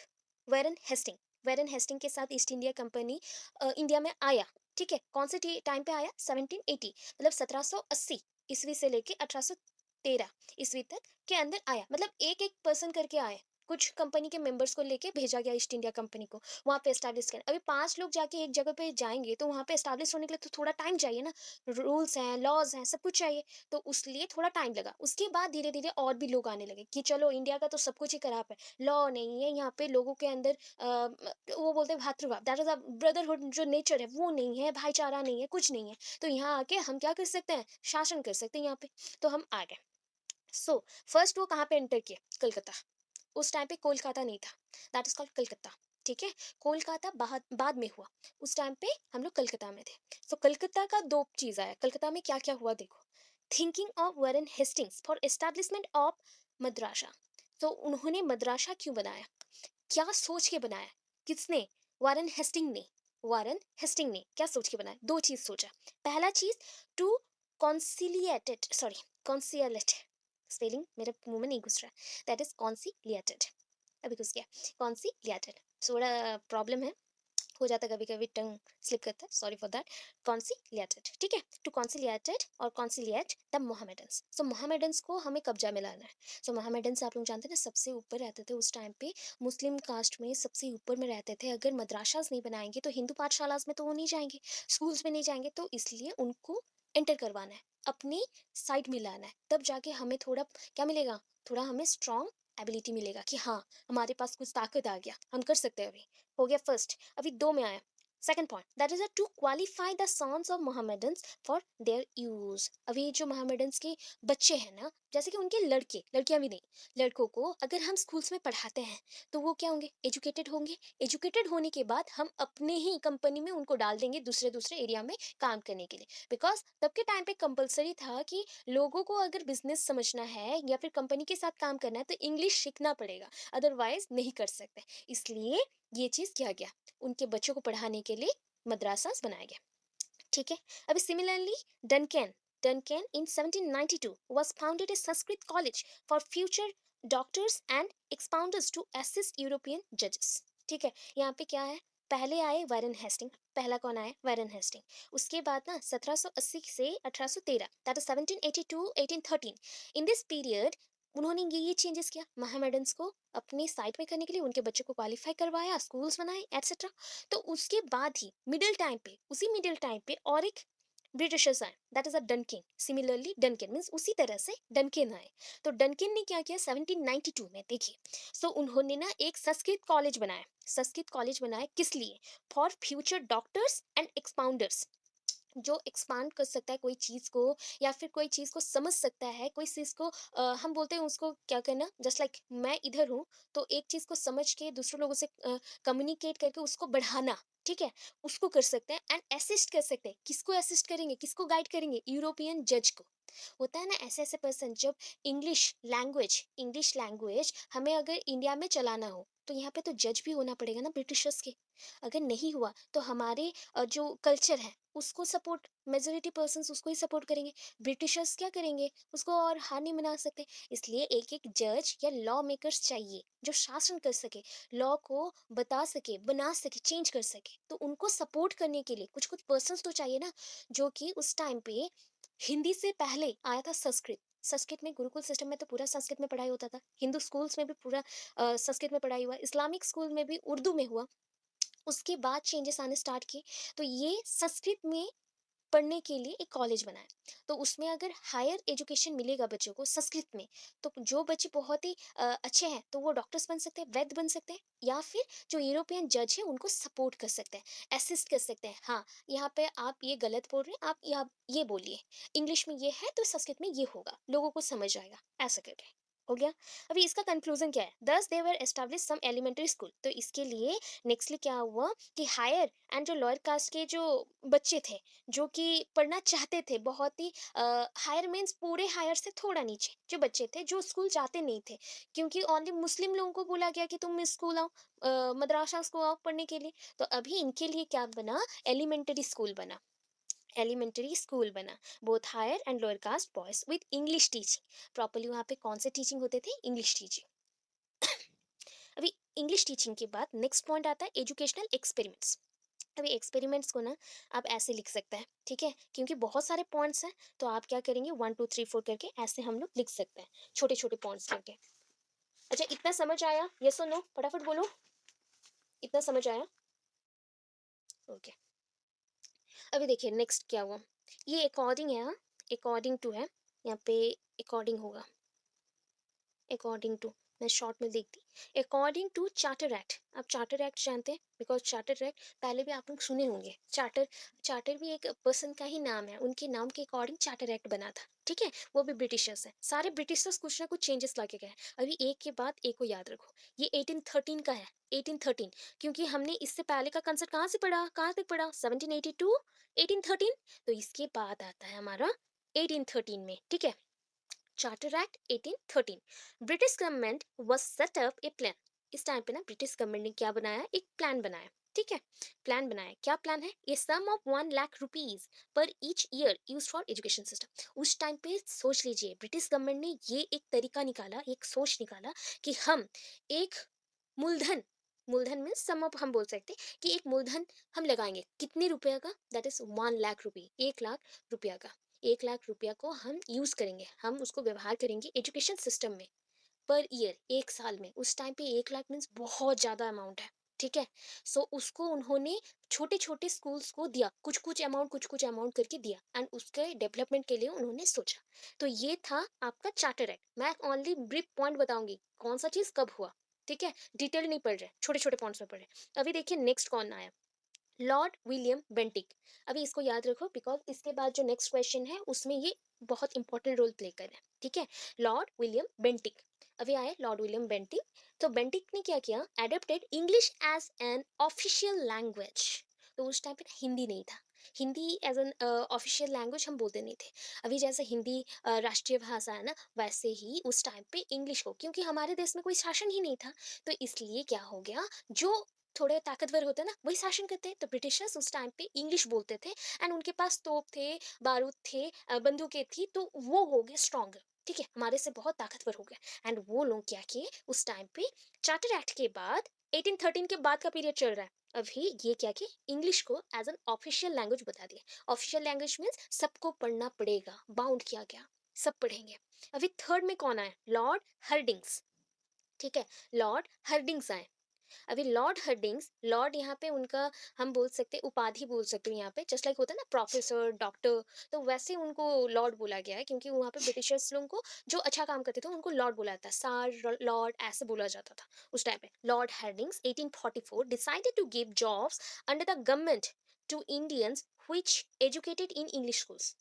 Warren Hasting. Warren Hasting के साथ ईस्ट इंडिया कंपनी इंडिया में आया। ठीक है, कौन से टाइम पे आया, 1780, मतलब 1780 ईस्वी से लेके 1813 ईस्वी तक के अंदर आया, मतलब एक एक पर्सन करके आए। कुछ कंपनी के मेंबर्स को लेके भेजा गया ईस्ट इंडिया कंपनी को, वहाँ पे एस्टैब्लिश करना। अभी 5 लोग जाके एक जगह पे जाएँगे, तो वहाँ पे एस्टैब्लिश होने के लिए तो थोड़ा टाइम चाहिए ना, रूल्स हैं, लॉज़ हैं, सब कुछ चाहिए, तो उस लिए थोड़ा टाइम लगा। उसके बाद धीरे-धीरे और भी लोग आने लगे कि चलो इंडिया का तो सब कुछ ही खराब है, लॉ नहीं है, यहाँ पे लोगों के अंदर वो बोलते हैं भ्रातृभाव, दैट इज़ अ ब्रदरहुड जो नेचर है, वो नहीं है, भाईचारा नहीं है, कुछ नहीं है। तो यहाँ आके हम क्या कर सकते हैं? शासन कर सकते हैं यहाँ पे, तो हम आ गए। सो फर्स्ट वो कहाँ पे एंटर किए? कलकत्ता। उस टाइम पे कोलकाता नहीं था, दैट इज कॉल्ड कलकत्ता। ठीक है, कोलकाता बाद बाद में हुआ। उस टाइम पे हम लोग कलकत्ता में थे। सो कलकत्ता का दो चीज आया, कलकत्ता में क्या क्या हुआ देखो। Thinking of Warren Hastings for establishment of madrasa. तो उन्होंने मद्रासा क्यों बनाया, क्या सोच के बनाया? किसने? वारन हेस्टिंग ने। वारन हेस्टिंग ने क्या सोच के बनाया? दो चीज सोचा। पहला चीज, टू कॉन्सिलिएटेड, सॉरी, कॉन्सिलेट, स्पेलिंग मेरे मुंह में नहीं घुस रहा, दैट इज कॉन्सिलिएटेड। अभी घुस गया। कॉन्सिलिएटेड, थोड़ा प्रॉब्लम है, हो जाता है कभी कभी, टंग स्लिप करता है, सॉरी फॉर दैट। कॉन्सिलिएटेड, ठीक है, टू कॉन्सिलिएटेड और कॉन्सिलिएट द मोहम्मडन्स। सो मोहम्मडन्स को हमें कब्जा में लाना है। सो मोहम्मडन्स आप लोग जानते हैं ना, सबसे ऊपर रहते थे उस टाइम पे, मुस्लिम कास्ट में सबसे ऊपर में रहते थे। अगर मदरासास नहीं बनाएंगे तो हिंदू पाठशालास में तो वो नहीं जाएंगे, स्कूल्स में नहीं जाएंगे, तो इसलिए उनको एंटर करवाना है, अपनी साइड में लाना है, तब जाके हमें थोड़ा क्या मिलेगा, थोड़ा हमें स्ट्रॉन्ग एबिलिटी मिलेगा कि हाँ, हमारे पास कुछ ताकत आ गया, हम कर सकते हैं। अभी हो गया फर्स्ट। अभी दो में आया second point, that is to qualify the sons of Mohammedans for their use. अभी जो मोहम्मदन्स के बच्चे हैं ना, जैसे कि उनके लड़के, लड़कियां भी नहीं, लड़कों को अगर हम स्कूल्स में पढ़ाते हैं तो वो क्या होंगे? एजुकेटेड होंगे। एजुकेटेड होने के बाद हम अपने ही कंपनी में उनको डाल देंगे दूसरे दूसरे एरिया में काम करने के लिए, बिकॉज तब के टाइम पे कंपलसरी था कि लोगों को अगर बिजनेस समझना है या फिर कंपनी के साथ काम करना है तो इंग्लिश सीखना पड़ेगा, अदरवाइज नहीं कर सकते। इसलिए ये चीज किया गया, उनके बच्चों को पढ़ाने के लिए मद्रासास बनाया गया। ठीक है। अभी similarly Duncan, Duncan in 1792 was founded a Sanskrit college for future doctors and expounders to assist European judges। ठीक है, यहाँ पे क्या है, पहले आए वारेन हेस्टिंग। पहला कौन आया? Warren Hasting. उसके बाद ना 1780 से 1813, that is 1780 to 1813, in this period उन्होंने ये चेंजेस किया, मोहम्मडन्स को अपनी साइड में करने के लिए उनके बच्चों को क्वालिफाई करवाया, स्कूल्स बनाए, एटसेट्रा। तो उसके बाद ही मिडिल टाइम पे, उसी मिडिल टाइम पे और एक ब्रिटिशर्स आए, that is a Duncan. Similarly Duncan means उसी तरह से डनकिन आए। तो डनकिन ने क्या किया 1792 में, देखिए, सो उन्होंने ना एक संस्कृत कॉलेज बनाया। संस्कृत कॉलेज बनाया किस लिए? फॉर फ्यूचर डॉक्टर्स एंड एक्सपाउंडर्स, जो एक्सपांड कर सकता है कोई चीज़ को, या फिर कोई चीज़ को समझ सकता है, कोई चीज़ को हम बोलते हैं उसको क्या करना, जस्ट लाइक मैं इधर हूँ, तो एक चीज़ को समझ के दूसरे लोगों से कम्युनिकेट करके उसको बढ़ाना, ठीक है, उसको कर सकते हैं। एंड असिस्ट कर सकते हैं, किसको असिस्ट करेंगे, किसको गाइड करेंगे? यूरोपियन जज को। होता है ना ऐसे ऐसे पर्सन, जब इंग्लिश लैंग्वेज हमें अगर इंडिया में चलाना हो तो यहाँ पे तो जज भी होना पड़ेगा ना ब्रिटिशर्स के। अगर नहीं हुआ तो हमारे जो कल्चर है उसको सपोर्ट, मेजोरिटी पर्सन्स उसको ही सपोर्ट करेंगे, ब्रिटिशर्स क्या करेंगे? उसको और हार नहीं बना सकते। इसलिए एक एक जज या लॉ मेकर्स चाहिए जो शासन कर सके, लॉ को बता सके, बना सके, चेंज कर सके। तो उनको सपोर्ट करने के लिए कुछ कुछ पर्सन्स तो चाहिए ना, जो कि उस टाइम पे हिंदी से पहले आया था संस्कृत। संस्कृत में गुरुकुल सिस्टम में तो पूरा संस्कृत में पढ़ाई होता था, हिंदू स्कूल्स में भी पूरा संस्कृत में पढ़ाई हुआ, इस्लामिक स्कूल में भी उर्दू में हुआ। उसके बाद चेंजेस आने स्टार्ट किए, तो ये संस्कृत में पढ़ने के लिए एक कॉलेज बनाया। तो उसमें अगर हायर एजुकेशन मिलेगा बच्चों को संस्कृत में, तो जो बच्चे बहुत ही अच्छे हैं तो वो डॉक्टर्स बन सकते हैं, वैद्य बन सकते हैं, या फिर जो यूरोपियन जज है उनको सपोर्ट कर सकते हैं, असिस्ट कर सकते हैं। हाँ, यहाँ पे आप ये गलत बोल रहे हैं, आप ये बोलिए, इंग्लिश में ये है तो संस्कृत में ये होगा, लोगों को समझ आएगा, ऐसा करके। हो गया। अभी इसका कंक्लूजन क्या है? दस दे वर एस्टैब्लिश सम एलिमेंट्री स्कूल। तो इसके लिए नेक्स्टली क्या हुआ कि हायर एंड जो लोअर कास्ट के जो बच्चे थे, जो कि पढ़ना चाहते थे, बहुत ही हायर मीन्स पूरे हायर से थोड़ा नीचे जो बच्चे थे, जो स्कूल जाते नहीं थे, क्योंकि ओनली मुस्लिम लोगों को बोला गया कि तुम स्कूल आओ, मदरसास को आओ पढ़ने के लिए। तो अभी इनके लिए क्या बना? एलिमेंट्री स्कूल बना। एलिमेंट्री स्कूल बना, both higher and lower caste boys with English teaching. Properly वहाँ पे कौन से टीचिंग होते थे? English teaching. अभी इंग्लिश टीचिंग के बाद नेक्स्ट पॉइंट आता है एजुकेशनल एक्सपेरिमेंट्स। अभी एक्सपेरिमेंट्स को ना आप ऐसे लिख सकते हैं, ठीक है, क्योंकि बहुत सारे पॉइंट्स हैं, तो आप क्या करेंगे 1 2 3 4 करके ऐसे हम लोग लिख सकते हैं, छोटे छोटे पॉइंट्स करके। अच्छा, इतना समझ आया? यस और नो? फटाफट बोलो, इतना समझ आया? ओके। अभी देखिए नेक्स्ट क्या हुआ। ये अकॉर्डिंग है, हाँ, अकॉर्डिंग टू है, यहाँ पे अकॉर्डिंग होगा, अकॉर्डिंग टू, मैं शॉर्ट में देखती, अकॉर्डिंग टू चार्टर एक्ट। आप चार्टर एक्ट जानते हैं, बिकॉज चार्टर एक्ट पहले भी आप लोग सुने होंगे। चार्टर, चार्टर भी एक पर्सन का ही नाम है, उनके नाम के अकॉर्डिंग चार्टर एक्ट बना था, ठीक है। वो भी ब्रिटिशर्स हैं, सारे ब्रिटिशर्स कुछ ना कुछ चेंजेस ला के गए हैं। अभी एक के बाद एक को याद रखो, ये 1813 का है, 1813, क्योंकि हमने इससे पहले का कंसेप्ट कहाँ से पढ़ा, कहाँ तक पढ़ा, 1782, 1813। तो इसके बाद आता है हमारा 1813 में, ठीक है। Charter act 1813, British government was set up A plan. इस टाइम पे ना ब्रिटिश गवर्नमेंट ने क्या बनाया, एक प्लान बनाया, ठीक है। प्लान बनाया, क्या प्लान है, ये सम ऑफ 1 लाख रुपीज पर each year use for education system. उस टाइम पे सोच लीजिए, ब्रिटिश गवर्नमेंट ने ये एक तरीका निकाला, एक सोच निकाला कि हम एक मूलधन, मूलधन में सम ऑफ हम बोल सकते हैं कि एक मूलधन हम लगाएंगे, कितने रुपया का, दैट इज 1 लाख रुपी, 1 लाख रुपया का। 1 लाख रुपया को हम यूज करेंगे, हम उसको व्यवहार करेंगे एजुकेशन सिस्टम में, पर ईयर, एक साल में। उस टाइम पे 1 लाख मीन्स बहुत ज्यादा अमाउंट है, ठीक है। सो उसको उन्होंने छोटे छोटे स्कूल्स को दिया, कुछ कुछ अमाउंट करके दिया, एंड उसके डेवलपमेंट के लिए उन्होंने सोचा। तो ये था आपका चार्टर एक्ट। मैं ओनली ब्रीफ पॉइंट बताऊंगी कौन सा चीज कब हुआ, ठीक है। डिटेल नहीं पढ़ रहे, छोटे छोटे पॉइंट्स में पढ़ रहे। अभी देखिए नेक्स्ट कौन आया, लॉर्ड विलियम बेंटिक। अभी इसको याद रखो, बिकॉज इसके बाद जो नेक्स्ट क्वेश्चन है उसमें ये बहुत इंपॉर्टेंट रोल प्ले कर रहा है, ठीक है। लॉर्ड विलियम बेंटिक, अभी आए लॉर्ड विलियम बेंटिक। तो बेंटिक ने क्या किया, adapted English as an official language. तो उस टाइम पे ना हिंदी नहीं था, Hindi as an official language हम बोलते नहीं थे। अभी जैसे हिंदी राष्ट्रीय भाषा है ना, वैसे ही उस टाइम पे इंग्लिश को, क्योंकि हमारे देश में कोई शासन ही नहीं था, तो इसलिए क्या हो गया, जो थोड़े ताकतवर होते हैं ना वही शासन करते हैं। तो ब्रिटिशर्स उस टाइम पे इंग्लिश बोलते थे, एंड उनके पास तोप थे, बारूद थे, बंदूकें थी, तो वो हो गए स्ट्रांग, ठीक है, हमारे से बहुत ताकतवर हो गए। एंड वो लोग क्या किए उस टाइम पे, चार्टर एक्ट के बाद, 1813 के बाद का पीरियड चल रहा है, अभी ये क्या किए, इंग्लिश को एज एन ऑफिशियल लैंग्वेज बता दिया। ऑफिशियल लैंग्वेज मीन्स सबको पढ़ना पड़ेगा, बाउंड किया गया, सब पढ़ेंगे। अभी थर्ड में कौन आए, लॉर्ड हर्डिंग्स, ठीक है। लॉर्ड हर्डिंग्स आए। अभी लॉर्ड हर्डिंग्स, लॉर्ड यहाँ पे उनका हम बोल सकते हैं, उपाधि बोल सकते हैं यहाँ पे, जस्ट लाइक होता है ना प्रोफेसर, डॉक्टर, तो वैसे उनको लॉर्ड बोला गया है, क्योंकि वहाँ पे ब्रिटिशर्स लोगों को जो अच्छा काम करते थे उनको लॉर्ड बोला जाता है, सार लॉर्ड ऐसे बोला जाता था उस टाइम पे। Lord Hardinge's 1844 decided to give jobs under the government to Indians which educated in English schools,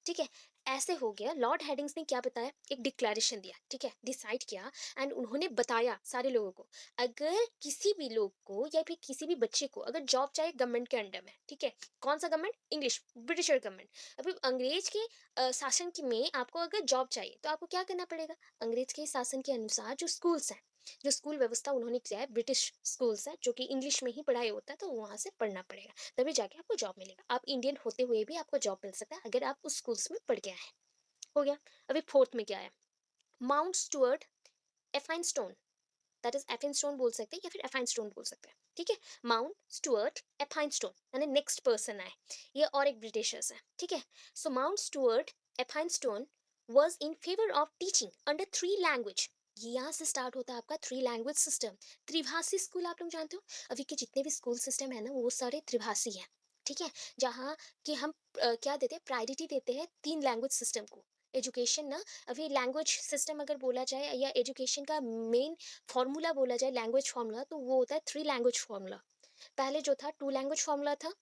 ठीक है। ऐसे हो गया, लॉर्ड हेडिंग्स ने क्या बताया, एक डिक्लेरेशन दिया, ठीक है, डिसाइड किया, एंड उन्होंने बताया सारे लोगों को, अगर किसी भी लोग को या फिर किसी भी बच्चे को अगर जॉब चाहिए गवर्नमेंट के अंडर में, ठीक है, कौन सा गवर्नमेंट, इंग्लिश ब्रिटिशर गवर्नमेंट। अभी अंग्रेज के शासन के में आपको अगर जॉब चाहिए तो आपको क्या करना पड़ेगा, अंग्रेज के शासन के अनुसार जो स्कूल्स हैं, जो स्कूल व्यवस्था उन्होंने किया है, ब्रिटिश स्कूल्स है जो कि इंग्लिश में ही पढ़ाई होता है, तो वहां से पढ़ना पड़ेगा, तभी जाके आपको जॉब मिलेगा। आप इंडियन होते हुए भी आपको जॉब मिल सकता है अगर आप उस स्कूल्स में पढ़ के आए हैं। हो गया। अभी फोर्थ में क्या है, Mount Stuart Elphinstone, that is Elphinstone बोल सकते हैं या फिर एफाइन स्टोन बोल सकते हैं, ठीक है। माउंट स्टुअर्ट एफाइन स्टोन, यानी नेक्स्ट पर्सन आए, ये और एक ब्रिटिशर्स है, ठीक है। So Mount Stuart Elphinstone was in favour of teaching under 3 language. ये यहाँ से स्टार्ट होता है आपका 3 लैंग्वेज सिस्टम, त्रिभाषी स्कूल आप लोग जानते हो। अभी के जितने भी स्कूल सिस्टम है ना वो सारे त्रिभाषी हैं, ठीक है। जहाँ कि हम क्या देते हैं, प्रायोरिटी देते हैं 3 लैंग्वेज सिस्टम को। एजुकेशन ना, अभी लैंग्वेज सिस्टम अगर बोला जाए या एजुकेशन का मेन फॉर्मूला बोला जाए, लैंग्वेज फॉर्मूला, तो वो होता है 3 लैंग्वेज फॉर्मूला। पहले जो था 2 लैंग्वेज फॉर्मूला था,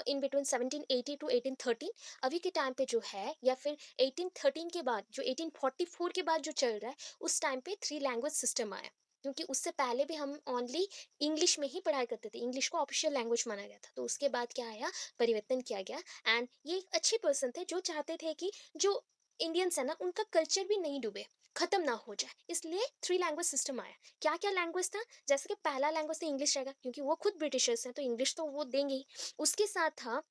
इन बिटवीन 1780 टू 1813। अभी के टाइम पे जो है, या फिर 1813 के बाद, जो 1844 के बाद जो चल रहा है, उस टाइम पे 3 लैंग्वेज सिस्टम आया, क्योंकि उससे पहले भी हम ओनली इंग्लिश में ही पढ़ाई करते थे, इंग्लिश को ऑफिशियल लैंग्वेज माना गया था। तो उसके बाद क्या आया, परिवर्तन किया गया। एंड ये एक अच्छे पर्सन थे जो चाहते थे कि जो इंडियंस है ना उनका कल्चर भी नहीं डूबे, खत्म ना हो जाए, इसलिए 3 लैंग्वेज सिस्टम आया। क्या क्या लैंग्वेज था, जैसे कि पहला लैंग्वेज तो इंग्लिश रहेगा, क्योंकि वो खुद ब्रिटिशर्स हैं तो इंग्लिश तो वो देंगे ही। उसके साथ था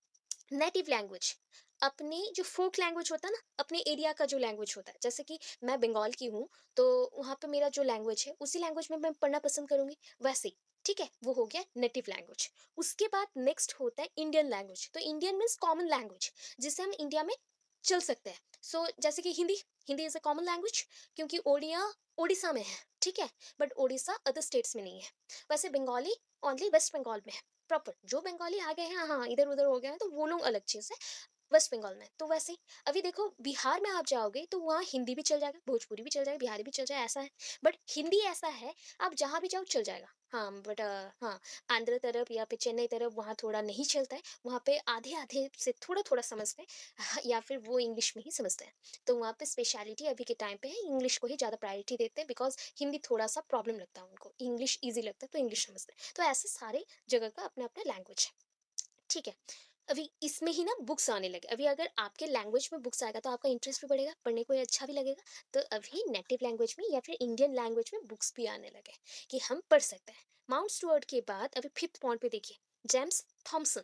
नेटिव लैंग्वेज, अपने जो फोक लैंग्वेज होता है ना, अपने एरिया का जो लैंग्वेज होता है, जैसे कि मैं बंगाल की हूँ, तो वहाँ पे मेरा जो लैंग्वेज है उसी लैंग्वेज में मैं पढ़ना पसंद करूंगी, वैसे ही, ठीक है, वो हो गया नेटिव लैंग्वेज। उसके बाद नेक्स्ट होता है इंडियन लैंग्वेज। तो इंडियन मीन्स कॉमन लैंग्वेज, जिसे हम इंडिया में
चल सकता है। जैसे कि Hindi, Hindi is a common language, क्योंकि ओडिया ओडिशा में है, ठीक है? बट ओडिशा अदर स्टेट्स में नहीं है। वैसे बंगाली ओनली वेस्ट बंगाल में है, प्रॉपर। जो बंगाली आ गए हैं, हाँ, इधर-उधर हो गए हैं, तो वो लोग अलग चीज़ है। वेस्ट बंगाल में। तो वैसे ही अभी देखो बिहार में आप जाओगे तो वहाँ हिंदी भी चल जाएगा, भोजपुरी भी चल जाएगा, बिहारी भी चल जाएगा, ऐसा है। बट हिंदी ऐसा है, आप जहाँ भी जाओ चल जाएगा। हाँ, बट हाँ, आंध्र तरफ या फिर चेन्नई तरफ वहाँ थोड़ा नहीं चलता है। वहाँ पे आधे-आधे से थोड़ा-थोड़ा समझते हैं, या फिर वो इंग्लिश में ही समझते हैं। तो वहाँ पे स्पेशलिटी अभी के टाइम पे है, इंग्लिश को ही ज़्यादा प्रायोरिटी देते हैं, बिकॉज़ हिंदी थोड़ा-सा प्रॉब्लम लगता है उनको। इंग्लिश ईज़ी लगता है तो इंग्लिश समझते हैं। तो ऐसे सारे जगह का अपना-अपना लैंग्वेज है। ठीक है। अभी इसमें ही ना बुक्स आने लगे। अभी अगर आपके लैंग्वेज में बुक्स आएगा तो आपका इंटरेस्ट भी बढ़ेगा, पढ़ने को अच्छा भी लगेगा। तो अभी नेटिव लैंग्वेज में या फिर इंडियन लैंग्वेज में बुक्स भी आने लगे कि हम पढ़ सकते हैं। माउंट स्टुअर्ट के बाद अभी 5th पॉइंट पे देखिए, जेम्स थॉम्सन।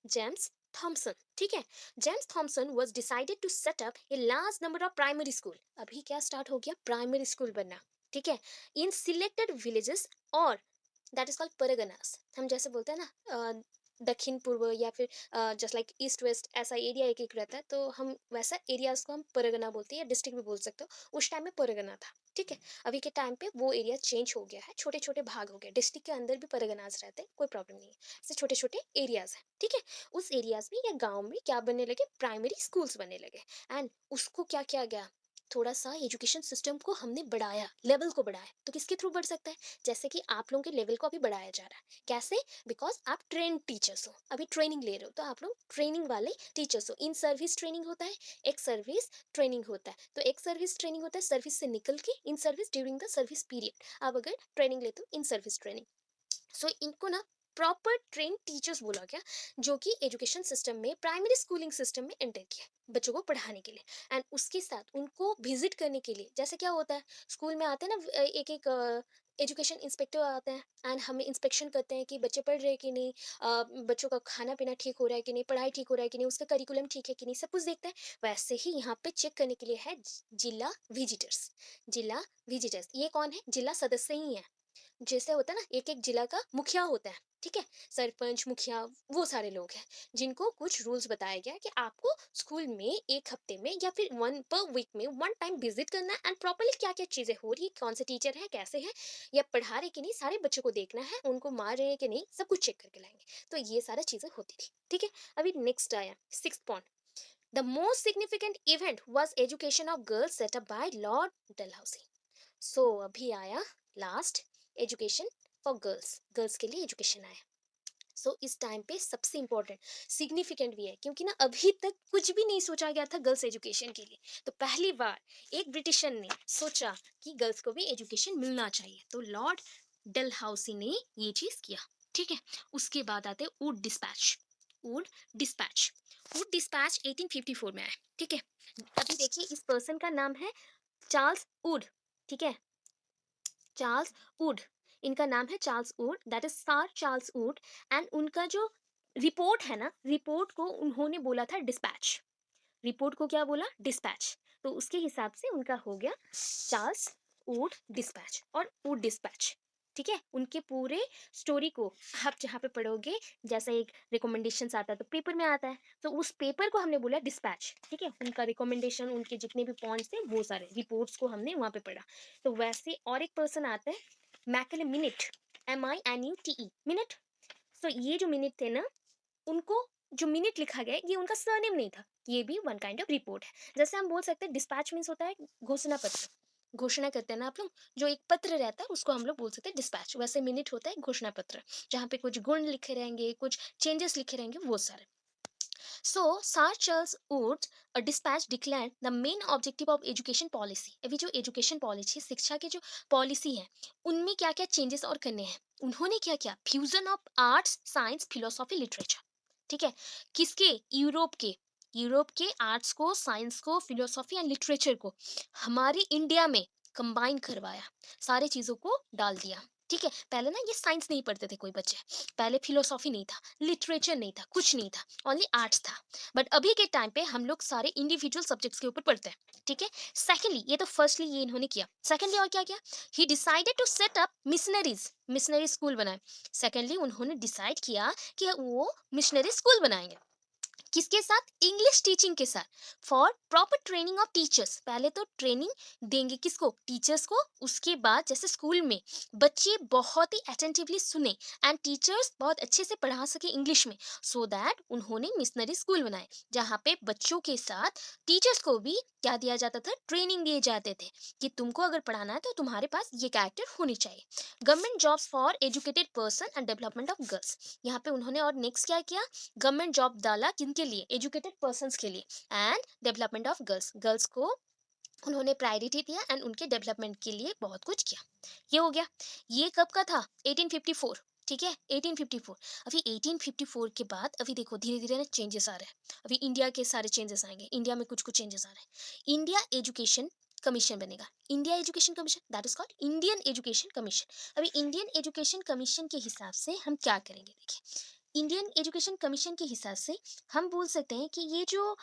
जेम्स थॉम्सन, ठीक है? James Thomson was decided to set up a large number of primary school. अभी क्या स्टार्ट हो गया? प्राइमरी स्कूल बनना, ठीक है? इन सिलेक्टेड विलेजेस, और दैट इज कॉल्ड परगनास। हम जैसे बोलते हैं ना, दक्षिण पूर्व या फिर जस्ट लाइक ईस्ट वेस्ट, ऐसा एरिया एक एक रहता है, तो हम वैसा एरियाज को हम परगना बोलते हैं, या डिस्ट्रिक्ट भी बोल सकते हो। उस टाइम में परगना था, ठीक है? अभी के टाइम पे वो एरिया चेंज हो गया है, छोटे छोटे भाग हो गए। डिस्ट्रिक्ट के अंदर भी परगनाज रहते हैं, कोई प्रॉब्लम नहीं है। ऐसे छोटे छोटे एरियाज हैं, ठीक है? उस एरियाज में या गाँव में क्या बनने लगे? प्राइमरी स्कूल्स बनने लगे। एंड उसको क्या किया गया? थोड़ा सा एजुकेशन सिस्टम को हमने बढ़ाया, लेवल को बढ़ाया। तो किसके थ्रू बढ़ सकता है? जैसे कि आप लोगों के लेवल को अभी बढ़ाया जा रहा है। कैसे? बिकॉज आप ट्रेन टीचर्स हो, अभी ट्रेनिंग ले रहे हो, तो आप लोग ट्रेनिंग वाले टीचर्स हो। इन सर्विस ट्रेनिंग होता है, एक सर्विस ट्रेनिंग होता है। तो एक सर्विस ट्रेनिंग होता है सर्विस से निकल के, in service during the service period आप अगर ट्रेनिंग लेते हो, इन सर्विस ट्रेनिंग। सो इनको ना प्रॉपर ट्रेन टीचर्स बोला गया, जो कि एजुकेशन सिस्टम में, प्राइमरी स्कूलिंग सिस्टम में एंटर किया बच्चों को पढ़ाने के लिए। एंड उसके साथ उनको विजिट करने के लिए, जैसे क्या होता है स्कूल में आते हैं ना, एक एक एजुकेशन इंस्पेक्टर आते हैं, एंड हमें इंस्पेक्शन करते हैं कि बच्चे पढ़ रहे हैं कि नहीं, बच्चों का खाना पीना ठीक हो रहा है कि नहीं, पढ़ाई ठीक हो रहा है कि नहीं, उसका करिकुलम ठीक है कि नहीं, सब कुछ देखते हैं। वैसे ही यहाँ पे चेक करने के लिए है जिला विजिटर्स। जिला विजिटर्स ये कौन है? जिला सदस्य ही है। जैसे होता है ना, एक एक जिला का मुखिया होता है, ठीक है? सरपंच, मुखिया, वो सारे लोग हैं जिनको कुछ रूल्स बताया गया है कि आपको स्कूल में एक हफ्ते में या फिर वन पर वीक में वन टाइम विजिट करना है, एंड प्रॉपरली क्या क्या चीजें हो रही है, कौन से टीचर है, कैसे है, या पढ़ा रहे कि नहीं, सारे बच्चों को देखना है, उनको मार रहे हैं कि नहीं, सब कुछ चेक करके लाएंगे। तो ये सारा चीजें होती थी, ठीक है? अभी नेक्स्ट आया 6th point. The most significant event was education of girls set up by Lord Dalhousie. So अभी आया last, education for girls, girls के लिए एजुकेशन आया। इस टाइम पे सबसे इम्पोर्टेंट, सिग्निफिकेंट भी है, क्योंकि ना अभी तक कुछ भी नहीं सोचा गया था गर्ल्स एजुकेशन के लिए। तो पहली बार एक ब्रिटिशर ने सोचा कि गर्ल्स को भी एजुकेशन मिलना चाहिए, तो लॉर्ड डलहौसी ने ये चीज किया, ठीक है? उसके बाद आते Wood dispatch. Wood dispatch, Wood dispatch 1854 में आया, ठीक है? अभी देखिए इस पर्सन का नाम है चार्ल्स वुड, ठीक है? चार्ल्स वुड, इनका नाम है Charles Wood, that is sir Charles Wood. And उनका जो रिपोर्ट है ना, रिपोर्ट को उन्होंने बोला था डिस्पैच। रिपोर्ट को क्या बोला? डिस्पैच। तो उसके हिसाब से उनका हो गया चार्ल्स वुड डिस्पैच और वुड डिस्पैच, ठीक है? उनके पूरे स्टोरी को आप जहाँ पे पढ़ोगे, जैसा एक रिकमेंडेशंस आता है तो पेपर में आता है, तो उस पेपर को हमने बोला डिस्पैच, ठीक है? उनका रिकमेंडेशन, उनके जितने भी पॉइंट्स थे, वो सारे रिपोर्ट्स को हमने वहाँ पे पढ़ा। तो वैसे और एक पर्सन आता है मैकले मिनिट, MINUTE मिनट। ये जो मिनट थे ना, उनको जो मिनट लिखा गया है, ये उनका सरनेम नहीं था, ये भी वन काइंड ऑफ रिपोर्ट है। जैसे हम बोल सकते हैं डिस्पैच मीन्स होता है घोषणा पत्र, घोषणा करते हैं ना आप लोग, जो एक पत्र रहता है उसको हम लोग बोल सकते हैं डिस्पैच। वैसे मिनट होता है घोषणा पत्र, जहाँ पे कुछ गुण लिखे रहेंगे, कुछ चेंजेस लिखे रहेंगे, वो सारे। Sir Charles Wood's dispatch declared the main objective of education policy। अभी जो एजुकेशन पॉलिसी, शिक्षा के जो पॉलिसी है, उनमें क्या क्या चेंजेस और करने हैं, उन्होंने क्या किया? Fusion of arts, science, philosophy, literature, ठीक है? किसके? यूरोप के। यूरोप के आर्ट्स को, साइंस को, फिलोसॉफी एंड लिटरेचर को हमारे इंडिया में कंबाइन करवाया, सारे चीजों को डाल दिया, ठीक है? पहले ना ये साइंस नहीं पढ़ते थे कोई बच्चे, पहले फिलोसॉफी नहीं था, लिटरेचर नहीं था, कुछ नहीं था, ओनली आर्ट्स था। बट अभी के टाइम पे हम लोग सारे इंडिविजुअल सब्जेक्ट्स के ऊपर पढ़ते हैं, ठीक है? सेकेंडली, ये तो फर्स्टली ये इन्होंने किया। सेकेंडली और क्या किया? He decided to set up missionaries, missionary school बनाए। सेकेंडली उन्होंने डिसाइड किया कि वो मिशनरी स्कूल बनाएंगे। किसके साथ? इंग्लिश टीचिंग के साथ। For proper training of teachers, पहले तो ट्रेनिंग देंगे किसको? टीचर्स को। उसके बाद जैसे स्कूल में बच्चे बहुत ही अटेंटिवली सुने एंड टीचर्स बहुत अच्छे से पढ़ा सके इंग्लिश में, सो दैट उन्होंने मिशनरी स्कूल बनाए जहाँ पे बच्चों के साथ टीचर्स को भी क्या दिया जाता था? ट्रेनिंग दिए जाते थे कि तुमको अगर पढ़ाना है तो तुम्हारे पास ये कैरेक्टर होनी चाहिए। Government jobs for educated person and development of girls, यहाँ पे उन्होंने और नेक्स्ट क्या किया? गवर्नमेंट जॉब डाला किनके लिए? एजुकेटेड पर्सन्स के लिए। And development of girls, girls को उन्होंने प्रायोरिटी दिया एंड उनके डेवलपमेंट के लिए बहुत कुछ किया। ये हो गया। ये कब का था? 1854। ठीक है, 1854। अभी 1854 के बाद अभी देखो धीरे धीरे ना चेंजेस आ रहे हैं। अभी इंडिया के सारे चेंजेस आएंगे, इंडिया में कुछ कुछ चेंजेस आ रहे हैं। इंडिया एजुकेशन कमीशन बनेगा। India education commission, that is called Indian Education commission. अभी इंडियन एजुकेशन कमीशन के हिसाब से हम क्या करेंगे? देखिए, इंडियन एजुकेशन कमीशन के हिसाब से हम बोल सकते हैं कि ये जो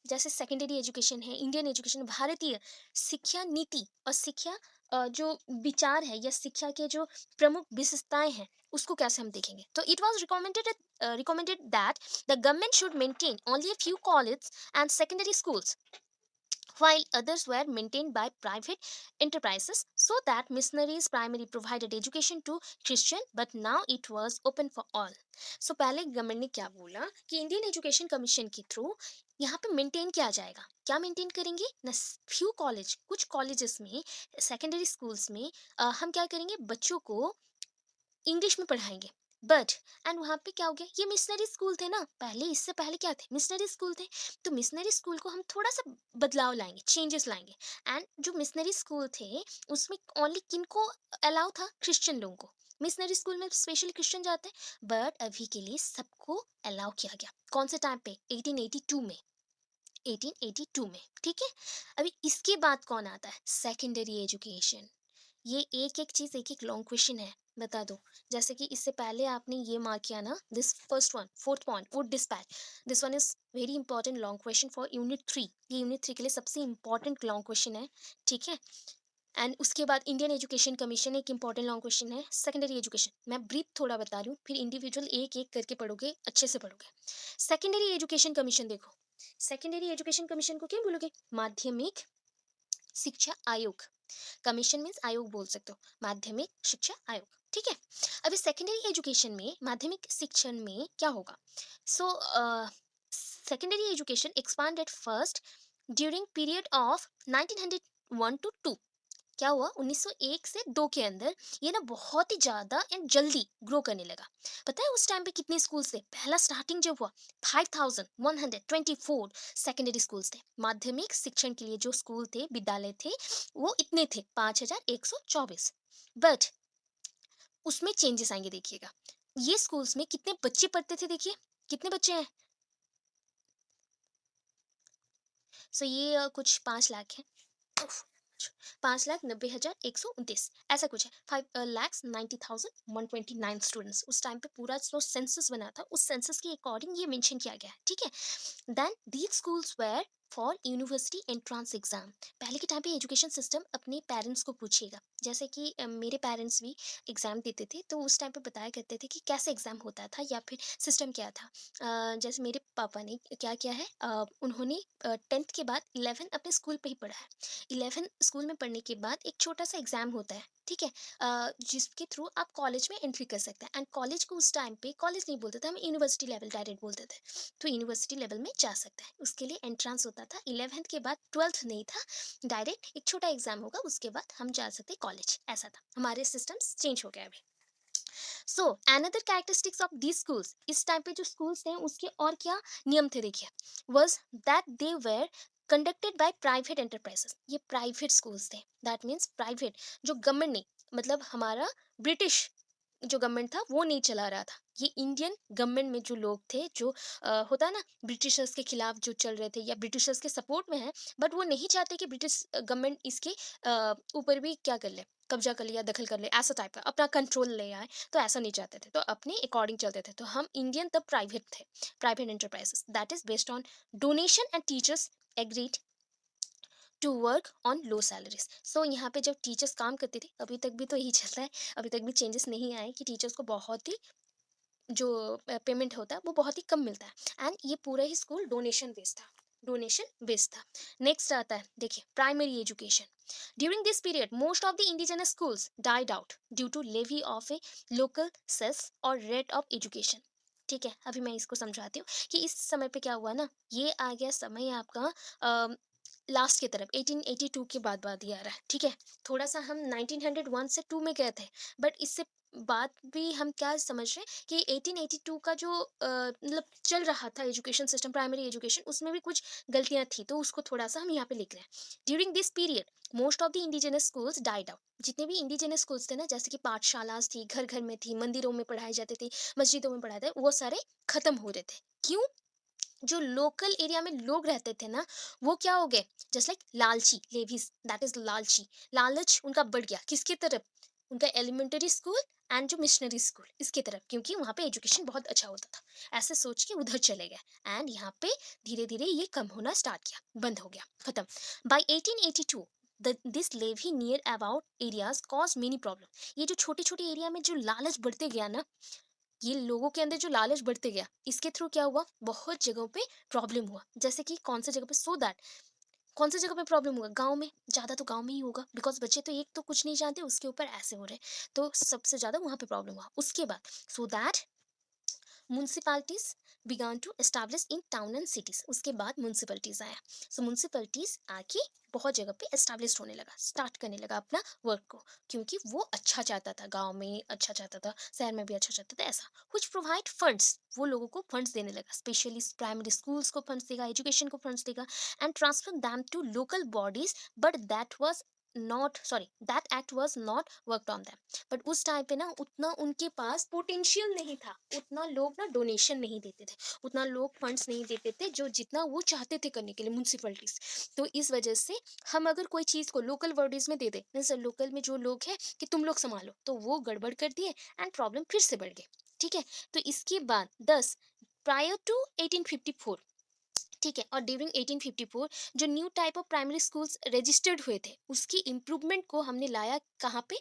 जैसे सेकेंडरी एजुकेशन है, इंडियन एजुकेशन, भारतीय शिक्षा नीति और शिक्षा जो विचार है या शिक्षा के जो प्रमुख विशेषताएं हैं उसको कैसे हम देखेंगे। तो it was recommended that the government should maintain only a few college and secondary schools while others were maintained by private enterprises, so that missionaries primarily provided education to Christian, but now it was open for all. So पहले गवर्नमेंट ने क्या बोला कि इंडियन एजुकेशन कमीशन के थ्रू यहाँ पे मेंटेन किया जाएगा। क्या मेंटेन करेंगे न? फ्यू कॉलेज, कुछ कॉलेजेस में, सेकेंडरी स्कूल्स में हम क्या करेंगे? बच्चों को इंग्लिश में पढ़ाएंगे। बट एंड वहाँ पे क्या हो गया? ये मिशनरी स्कूल थे ना पहले, इससे पहले क्या थे? मिशनरी स्कूल थे। तो मिशनरी स्कूल को हम थोड़ा सा बदलाव लाएंगे, चेंजेस लाएंगे। एंड जो मिशनरी स्कूल थे उसमें ओनली किनको अलाउ था? क्रिश्चियन लोगों को। मिशनरी स्कूल में स्पेशली क्रिश्चियन जाते हैं, बट अभी के लिए सबको अलाउ किया गया। कौन से टाइम पे? 1882 में। 1882 में, ठीक है। अभी इसके बाद कौन आता है? Secondary education. ये एक एक चीज एक एक लॉन्ग क्वेश्चन है, बता दो। जैसे कि इससे पहले आपने ये मार्क किया ना, this first one, fourth point, Wood dispatch, this one is very important long question for unit 3। ये यूनिट 3 के लिए सबसे इंपॉर्टेंट लॉन्ग क्वेश्चन है, ठीक है। एंड उसके बाद इंडियन एजुकेशन कमीशन एक इंपॉर्टेंट लॉन्ग क्वेश्चन है। सेकेंडरी एजुकेशन मैं ब्रीफ थोड़ा बता रही हूँ, फिर इंडिविजुअल एक एक करके पढ़ोगे, अच्छे से पढ़ोगे। सेकेंडरी एजुकेशन कमीशन देखो, सेकेंडरी एजुकेशन कमीशन को क्या बोलोगे? माध्यमिक शिक्षा आयोग। कमीशन मीन्स आयोग बोल सकते हो, माध्यमिक शिक्षा आयोग, ठीक है। अभी सेकेंडरी एजुकेशन में, माध्यमिक शिक्षण में क्या होगा? So secondary education expanded first during period of 1901 to 2। क्या हुआ? 1901 से 2 के अंदर ये ना बहुत ही ज्यादा एंड जल्दी ग्रो करने लगा। पता है उस टाइम पे कितने स्कूल्स थे? पहला स्टार्टिंग जब हुआ 5124 सेकेंडरी स्कूल्स थे। माध्यमिक शिक्षण के लिए जो स्कूल थे, विद्यालय थे, वो इतने थे 5124। बट उसमें चेंजेस आएंगे, देखिएगा। ये स्कूल्स में कितने बच्चे पढ़ते थे? देखिए कितने बच्चे हैं। सो ये कुछ 5 लाख है। 5,90,129 ऐसा कुछ है। 5,90,129 स्टूडेंट्स उस टाइम पे पूरा जो सेंसस बना था उस सेंसस के अकॉर्डिंग ये मेंशन किया गया है, ठीक है। Then these schools were for university entrance exam. पहले के टाइम पे एजुकेशन सिस्टम अपने पेरेंट्स को पूछिएगा, जैसे कि मेरे पेरेंट्स भी एग्जाम देते थे तो उस टाइम पे बताया करते थे कि कैसे एग्जाम होता था या फिर सिस्टम क्या था। जैसे मेरे पापा ने क्या किया है, उन्होंने 10th के बाद 11 अपने स्कूल पे ही पढ़ा है। 11 स्कूल में पढ़ने के बाद एक छोटा सा एग्जाम होता है, ठीक है, जिसके थ्रू आप कॉलेज में एंट्री कर सकते हैं। एंड कॉलेज को उस टाइम पे कॉलेज नहीं बोलते थे, हम यूनिवर्सिटी लेवल डायरेक्ट बोलते थे। तो यूनिवर्सिटी लेवल में जा सकता है, उसके लिए एंट्रेंस होता था। 11th के बाद 12th नहीं था, डायरेक्ट एक छोटा एग्जाम होगा, उसके बाद हम जा सकते कॉलेज, ऐसा था। हमारे सिस्टम्स चेंज हो गया अभी। So another characteristics of these schools, इस टाइम पे जो स्कूल्स थे उसके और क्या नियम थे देखिए, was that they were conducted by private enterprises. ये प्राइवेट स्कूल्स थे, दैट मीन्स प्राइवेट, जो गवर्नमेंट नहीं, मतलब हमारा ब्रिटिश जो गवर्नमेंट था वो नहीं चला रहा था। ये इंडियन गवर्नमेंट में जो लोग थे, जो होता है ना ब्रिटिशर्स के खिलाफ जो चल रहे थे या ब्रिटिशर्स के सपोर्ट में है, बट वो नहीं चाहते कि ब्रिटिश गवर्नमेंट इसके ऊपर भी क्या कर ले, कब्जा कर ले या दखल कर ले, ऐसा टाइप का अपना कंट्रोल ले आए। तो ऐसा नहीं चाहते थे, तो अपने अकॉर्डिंग चलते थे। तो हम इंडियन तब प्राइवेट थे, private enterprises, that is based on donation and teachers agreed to work on low salaries. So यहाँ पे जब टीचर्स काम करते थे, अभी तक भी तो यही चल रहा है, अभी तक भी चेंजेस नहीं आए कि टीचर्स को बहुत ही जो पेमेंट होता है वो बहुत ही कम मिलता है, एंड ये पूरा ही स्कूल डोनेशन बेस्ड था, डोनेशन बेस्ड था। नेक्स्ट आता है, देखिए, primary education. During this period most of the indigenous schools died out due to levy of a local cess और रेट ऑफ एजुकेशन। ठीक है, अभी मैं इसको समझाती हूँ कि इस समय पे क्या हुआ ना, ये आ गया समय आपका लास्ट की तरफ, 1882 के बाद बाद ये आ रहा है। ठीक है, थोड़ा सा हम 1901 से 2 में गए थे, बट इससे बात भी हम क्या समझ रहे हैं कि 1882 का जो मतलब चल रहा था एजुकेशन सिस्टम, प्राइमरी एजुकेशन, उसमें भी कुछ गलतियां थी, तो उसको थोड़ा सा हम यहाँ पे लिख रहे हैं। During this period most of the indigenous schools died out. जितने भी इंडिजिनस स्कूल्स थे ना, जैसे कि पाठशालास थी, घर घर में थी, मंदिरों में पढ़ाए जाते थे, मस्जिदों में पढ़ाए थे, वो सारे खत्म हो रहे थे। क्यों? जो लोकल एरिया में लोग रहते थे ना, वो क्या हो गए, जस्ट लाइक लालची, लेवीज, दैट इज लालची। लालच उनका बढ़ गया किसकी तरफ, उनका एलिमेंटरी स्कूल एंड जो मिशनरी स्कूल, इसकी तरफ, क्योंकि वहाँ पे एजुकेशन बहुत अच्छा होता था। ऐसे सोच के उधर चले गए, एंड यहाँ पे धीरे धीरे ये कम होना स्टार्ट किया, बंद हो गया, खत्म। By 1882 this levy near about areas cause many problem. ये जो छोटे छोटे एरिया में जो लालच बढ़ते गया ना, ये लोगों के अंदर जो लालच बढ़ते गया, इसके थ्रू क्या हुआ, बहुत जगहों पे प्रॉब्लम हुआ। जैसे कि कौन सी जगह पे, सो दैट, कौन सी जगह पे प्रॉब्लम हुआ, गांव में, ज्यादा तो गांव में ही होगा, बिकॉज बच्चे तो एक तो कुछ नहीं जानते, उसके ऊपर ऐसे हो रहे हैं, तो सबसे ज्यादा वहां पे प्रॉब्लम हुआ। उसके बाद, so that municipalities began to establish in town and cities. उसके बाद म्यूनसिपलिटीज आया। सो म्यूनसिपलिटीज आके बहुत जगह पे एस्टैब्लिश होने लगा, स्टार्ट करने लगा अपना वर्क को, क्योंकि वो अच्छा चाहता था, गांव में अच्छा चाहता था, शहर में भी अच्छा चाहता था, ऐसा। व्हिच प्रोवाइड फंड्स, वो लोगों को फंड्स देने लगा, स्पेशली प्राइमरी स्कूल्स को फंड्स देगा, एजुकेशन को फंड्स देगा, and transfer them to local bodies. But that was not, sorry, that act was not worked on them. But उस टाइम पे ना उतना उनके पास पोटेंशियल नहीं था, उतना लोग ना डोनेशन नहीं देते थे, उतना लोग फंड्स नहीं देते थे, जो जितना वो चाहते थे करने के लिए म्यूनसिपलिटीज। तो इस वजह से हम अगर कोई चीज़ को लोकल बॉडीज में दे दे, जैसे लोकल में जो लोग हैं कि तुम लोग संभालो, तो वो गड़बड़ कर दिए, एंड प्रॉब्लम फिर से बढ़ गई। ठीक है, तो इसके बाद 10 प्रायर टू 1854, ठीक है, और ड्यूरिंग 1854 जो new type of primary schools registered हुए थे, उसकी इम्प्रूवमेंट को हमने लाया कहाँ पे,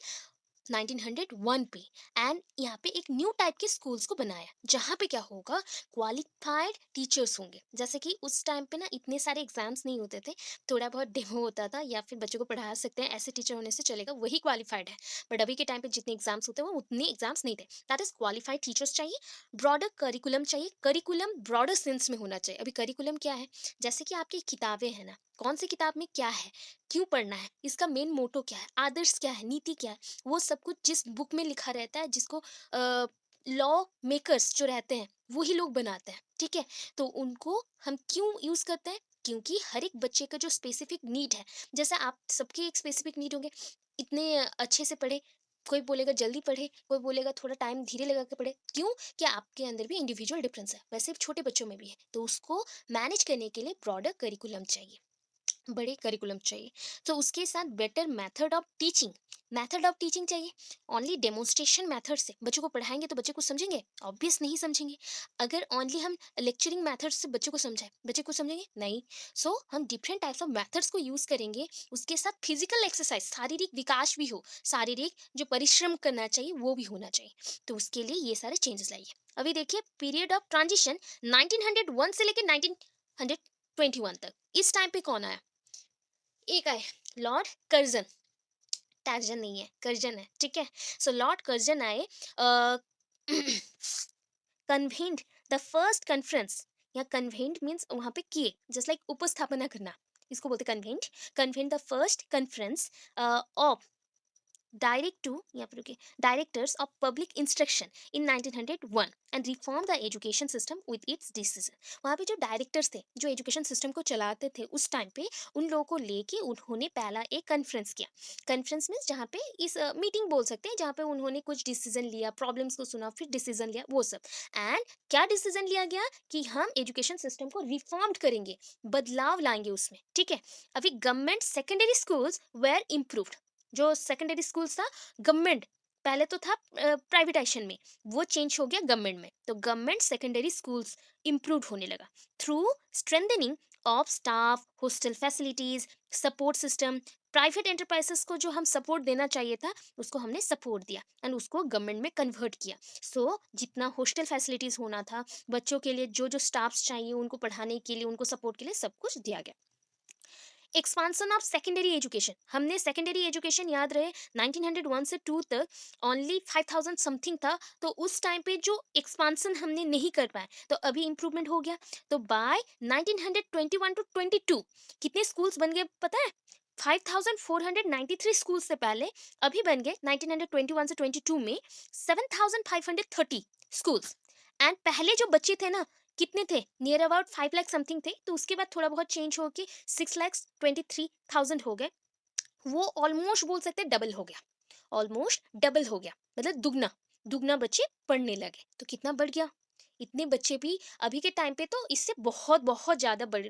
1901 पे। एंड यहाँ पे एक न्यू टाइप के स्कूल्स को बनाया, जहाँ पे क्या होगा, क्वालिफाइड टीचर्स होंगे। जैसे कि उस टाइम पे ना इतने सारे एग्जाम्स नहीं होते थे, थोड़ा बहुत डेमो होता था, या फिर बच्चों को पढ़ा सकते हैं, ऐसे टीचर होने से चलेगा, वही क्वालिफाइड है। बट अभी के टाइम पे जितने एग्जाम्स होते हैं वो उतने एग्जाम्स नहीं थे, दैट इज क्वालिफाइड टीचर्स चाहिए। ब्रॉडर करिकुलम चाहिए, करिकुलम ब्रॉडर सेंस में होना चाहिए। अभी करिकुलम क्या है, जैसे कि आपकी किताबें हैं ना, कौन सी किताब में क्या है, क्यों पढ़ना है, इसका मेन मोटो क्या है, आदर्श क्या है, नीति क्या है, वो सब कुछ जिस बुक में लिखा रहता है, जिसको लॉ मेकर्स जो रहते हैं वही लोग बनाते हैं। ठीक है, तो उनको हम क्यों यूज करते हैं, क्योंकि हर एक बच्चे का जो स्पेसिफिक नीड है, जैसे आप सबके एक स्पेसिफिक नीड होंगे, इतने अच्छे से पढ़े, कोई बोलेगा जल्दी पढ़े, कोई बोलेगा थोड़ा टाइम धीरे लगा के पढ़े, क्यों, कि आपके अंदर भी इंडिविजुअल डिफरेंस है, वैसे छोटे बच्चों में भी है, तो उसको मैनेज करने के लिए ब्रॉडर करिकुलम चाहिए, बड़े करिकुलम चाहिए। तो उसके साथ better method of teaching, method of teaching चाहिए। ओनली डेमोन्स्ट्रेशन मेथड से बच्चों को पढ़ाएंगे तो बच्चे कुछ समझेंगे, ऑब्वियस नहीं समझेंगे। अगर ओनली हम लेक्चरिंग मेथड से बच्चों को समझाएं, बच्चे कुछ समझेंगे नहीं। सो हम डिफरेंट टाइप्स ऑफ मेथड्स को यूज करेंगे, उसके साथ फिजिकल एक्सरसाइज, शारीरिक विकास भी हो, शारीरिक जो परिश्रम करना चाहिए वो भी होना चाहिए। तो उसके लिए ये सारे चेंजेस लाइए। अभी देखिए पीरियड ऑफ ट्रांजिशन 1901 से लेकर 1921 तक, इस टाइम पे कौन आया, एक आए लॉर्ड कर्जन, टैक्जन नहीं है, कर्जन है, ठीक है। सो लॉर्ड कर्जन आए, कन्वेन्ड द फर्स्ट कॉन्फ्रेंस, या कन्वेंट मीन्स वहां पे किए, जस्ट लाइक उपस्थापना करना, इसको बोलते convent. Convent the first conference of direct to या फिर रुकिए directors of public instruction in 1901 and reform the education system with its decision। वहाँ पे जो डायरेक्टर्स थे, जो एजुकेशन सिस्टम को चलाते थे उस टाइम पे, उन लोगों को लेके उन्होंने पहला एक कॉन्फ्रेंस किया। कॉन्फ्रेंस मीन्स जहाँ पे इस मीटिंग बोल सकते हैं, जहाँ पे उन्होंने कुछ डिसीजन लिया, प्रॉब्लम्स को सुना, फिर डिसीजन लिया, वो सब। एंड क्या डिसीजन लिया गया कि हम एजुकेशन सिस्टम को रिफॉर्म करेंगे, बदलाव लाएंगे उसमें। ठीक है, अभी government secondary schools were improved, जो सेकेंडरी स्कूल्स था गवर्नमेंट, पहले तो था प्राइवेटाइजेशन में, वो चेंज हो गया गवर्नमेंट में, तो गवर्नमेंट सेकेंडरी स्कूल्स इम्प्रूव होने लगा through strengthening of staff, hostel facilities, support system, private enterprises को जो हम सपोर्ट देना चाहिए था, उसको हमने सपोर्ट दिया एंड उसको गवर्नमेंट में कन्वर्ट किया। सो जितना हॉस्टल फैसिलिटीज़ होना था, बच्चों के लिए जो जो स्टाफ्स चाहिए उनको पढ़ाने के लिए, उनको सपोर्ट के लिए सब कुछ दिया गया। एक्सपांसन ऑफ सेकेंडरी एजुकेशन, हमने सेकेंडरी एजुकेशन याद रहे 1901 से 2 तक ओनली 5000 समथिंग था, तो उस टाइम पे जो एक्सपांसन हमने नहीं कर पाए, तो अभी इंप्रूवमेंट हो गया। तो बाय 1921 टू 22 कितने स्कूल्स बन गए पता है? 5493 स्कूल्स से पहले अभी बन गए 1921 से 22 में 7530 स्कूल्स। एंड पहले जो बच्चे थे ना, कितने थे? नियर अबाउट 5 लाख समथिंग थे, तो उसके बाद थोड़ा बहुत चेंज होके 6,23,000 हो गए। वो ऑलमोस्ट बोल सकते हैं डबल हो गया, ऑलमोस्ट डबल हो गया, मतलब दुगना, दुगना बच्चे पढ़ने लगे। तो कितना बढ़ गया? इतने बच्चे भी अभी के टाइम पे तो इससे बहुत बहुत ज़्यादा पढ़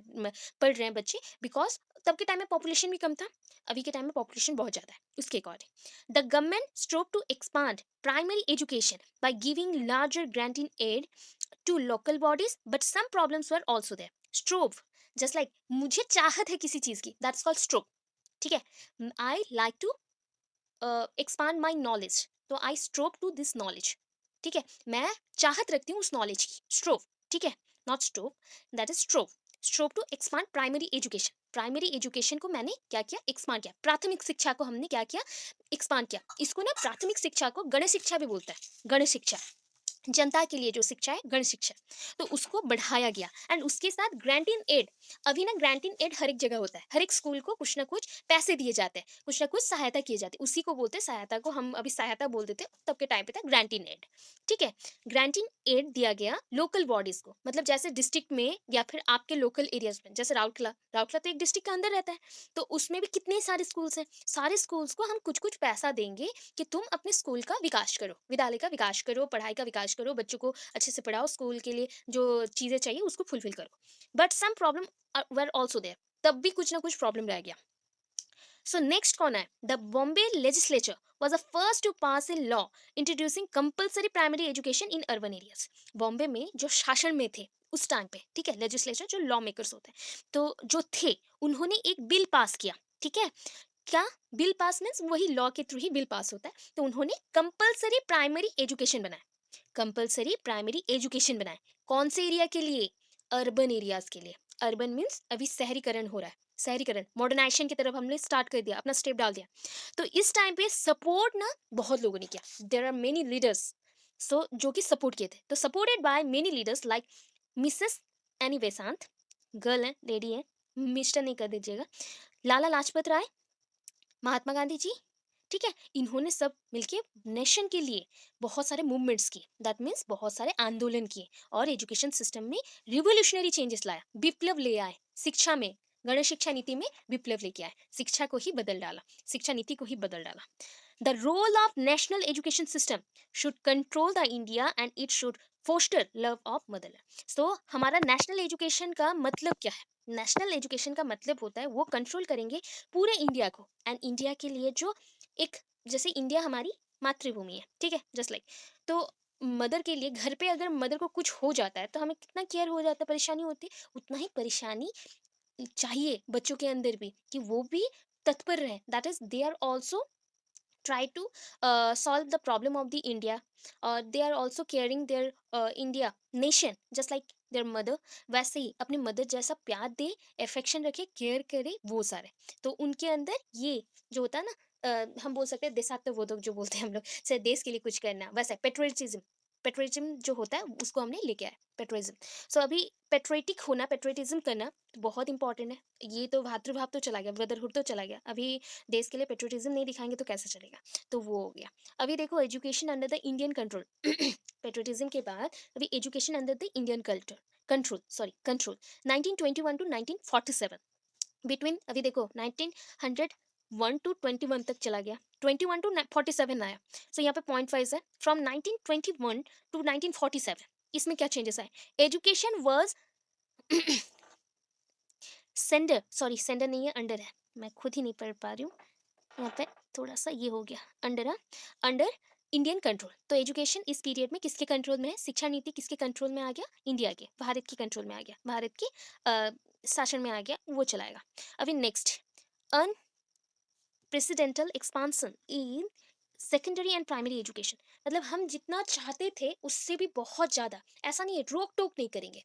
रहे हैं बच्चे, बिकॉज तब के टाइम में पॉपुलेशन भी कम था, अभी के टाइम में पॉपुलेशन बहुत ज़्यादा है। उसके according the government strove to expand primary education by giving larger grant in aid to local bodies, but some problems were also there. Strove, just like मुझे चाहत है किसी चीज की, that's called strove। ठीक है, I like to expand my knowledge, तो I strove to this knowledge. ठीक है, मैं चाहत रखती हूँ उस नॉलेज की, स्ट्रोव। ठीक है, not strove, that is strove. Strove to expand primary education, primary education को मैंने क्या किया? एक्सपांड किया। प्राथमिक शिक्षा को हमने क्या किया? एक्सपांड किया। इसको ना प्राथमिक शिक्षा को गण शिक्षा भी बोलता है, गण शिक्षा, जनता के लिए जो शिक्षा है गण शिक्षा, तो उसको बढ़ाया गया। एंड उसके साथ ग्रांट इन एड, अभी ना ग्रांट इन एड हर एक जगह होता है, हर एक स्कूल को कुछ ना कुछ पैसे दिए जाते हैं, कुछ ना कुछ सहायता किए जाते हैं, उसी को बोलते हैं सहायता को, हम अभी सहायता बोल देते हैं, तब के टाइम पे था ग्रांट इन एड। ठीक है, ग्रांट इन एड दिया गया लोकल बॉडीज को, मतलब जैसे डिस्ट्रिक्ट में या फिर आपके लोकल एरियाज में, जैसे राउरकेला, राउरकेला तो एक डिस्ट्रिक्ट के अंदर रहता है, तो उसमें भी कितने सारे स्कूल्स हैं, सारे स्कूल्स को हम कुछ कुछ पैसा देंगे कि तुम अपने स्कूल का विकास करो, विद्यालय का विकास करो, पढ़ाई का विकास करो, बच्चों को अच्छे से पढ़ाओ, स्कूल के लिए जो चीज़ें चाहिए उसको फुलफिल करो। But some problem were also there, तब भी कुछ ना कुछ प्रॉब्लम रह गया। सो नेक्स्ट कौन है? The Bombay legislature was the first to pass a law introducing compulsory primary education in urban areas। Bombay में जो शासन में थे उस टाइम पे, ठीक है, लेजिस्लेचर जो लॉ मेकर्स होते हैं, तो जो थे उन्होंने एक बिल पास किया। ठीक है, क्या बिल पास मीन्स वही लॉ के थ्रू ही बिल पास होता है, तो उन्होंने कंपलसरी प्राइमरी एजुकेशन बनाया, कंपलसरी प्राइमरी एजुकेशन बनाए। कौन से एरिया के लिए? अर्बन एरियाज के लिए। अर्बन मीन्स अभी शहरीकरण हो रहा है, शहरीकरण मॉडर्नाइजेशन की तरफ हमने स्टार्ट कर दिया, अपना स्टेप डाल दिया। तो इस टाइम पे सपोर्ट ना बहुत लोगों ने किया, देर आर मेनी लीडर्स, सो जो कि सपोर्ट किए थे, तो supported by many leaders like Mrs any बेसांत, girl है, लेडी है, मिस्टर नहीं कर दीजिएगा, लाला लाजपत राय, महात्मा गांधी जी। ठीक है, इन्होंने सब मिलके नेशन के लिए बहुत सारे मूवमेंट्स किए, दैट मीन्स बहुत सारे आंदोलन किए, और एजुकेशन सिस्टम में रिवोल्यूशनरी चेंजेस लाया, विप्लव ले आए शिक्षा में, गण शिक्षा नीति में विप्लव लेके आए, शिक्षा को ही बदल डाला, शिक्षा नीति को ही बदल डाला। The role of national education system should control the India and it should foster love of motherland. So हमारा नेशनल एजुकेशन का मतलब क्या है? नेशनल एजुकेशन का मतलब होता है वो कंट्रोल करेंगे पूरे इंडिया को, एंड इंडिया के लिए जो एक, जैसे इंडिया हमारी मातृभूमि है, ठीक है, जस्ट लाइक, तो मदर के लिए घर पे अगर मदर को कुछ हो जाता है तो हमें कितना केयर हो जाता है, परेशानी होती है, उतना ही परेशानी चाहिए बच्चों के अंदर भी, कि वो भी तत्पर रहे, that is they are also try to solve the problem of the India, they are also caring their India nation just like their mother, वैसे ही अपने मदर जैसा प्यार दे, अफेक्शन रखे, केयर करे, वो सारे, तो उनके अंदर ये जो होता है ना, हम बोल सकते हैं देशात्मबोधक जो बोलते हैं हम लोग, से देश के लिए कुछ करना, वैसा पेट्रियटिज्म, पेट्रियटिज्म जो होता है उसको हमने लेके आए, पेट्रियटिज्म। सो अभी पेट्रियटिक होना, पेट्रियटिज्म करना बहुत इंपॉर्टेंट है। ये तो भातृभाव तो चला गया, ब्रदरहुड तो चला गया, अभी देश के लिए पेट्रियटिज्म नहीं दिखाएंगे तो कैसे चलेगा? तो वो हो गया। अभी देखो education under the Indian control, patriotism के बाद अभी education under the Indian culture, control, sorry control, 1921 to 1947, between अभी देखो 1901 टू 21 तक चला गया, 21 टू 47 आया। सो यहाँ पे पॉइंट वाइज है, फ्रॉम 1921 टू 1947, इसमें क्या चेंजेस आए? Education was sender, sorry sender नहीं है, अंडर है, मैं खुद ही नहीं पढ़ पा रही हूँ, यहाँ पे थोड़ा सा ये हो गया, अंडर है, अंडर इंडियन कंट्रोल। तो एजुकेशन इस पीरियड में किसके कंट्रोल में है? शिक्षा नीति किसके कंट्रोल में आ गया? इंडिया के, भारत के कंट्रोल में आ गया, भारत के शासन में आ गया, वो चलाएगा। अभी next, presidential expansion in secondary and primary education, मतलब हम जितना चाहते थे उससे भी बहुत ज़्यादा, ऐसा नहीं है रोक टोक नहीं करेंगे,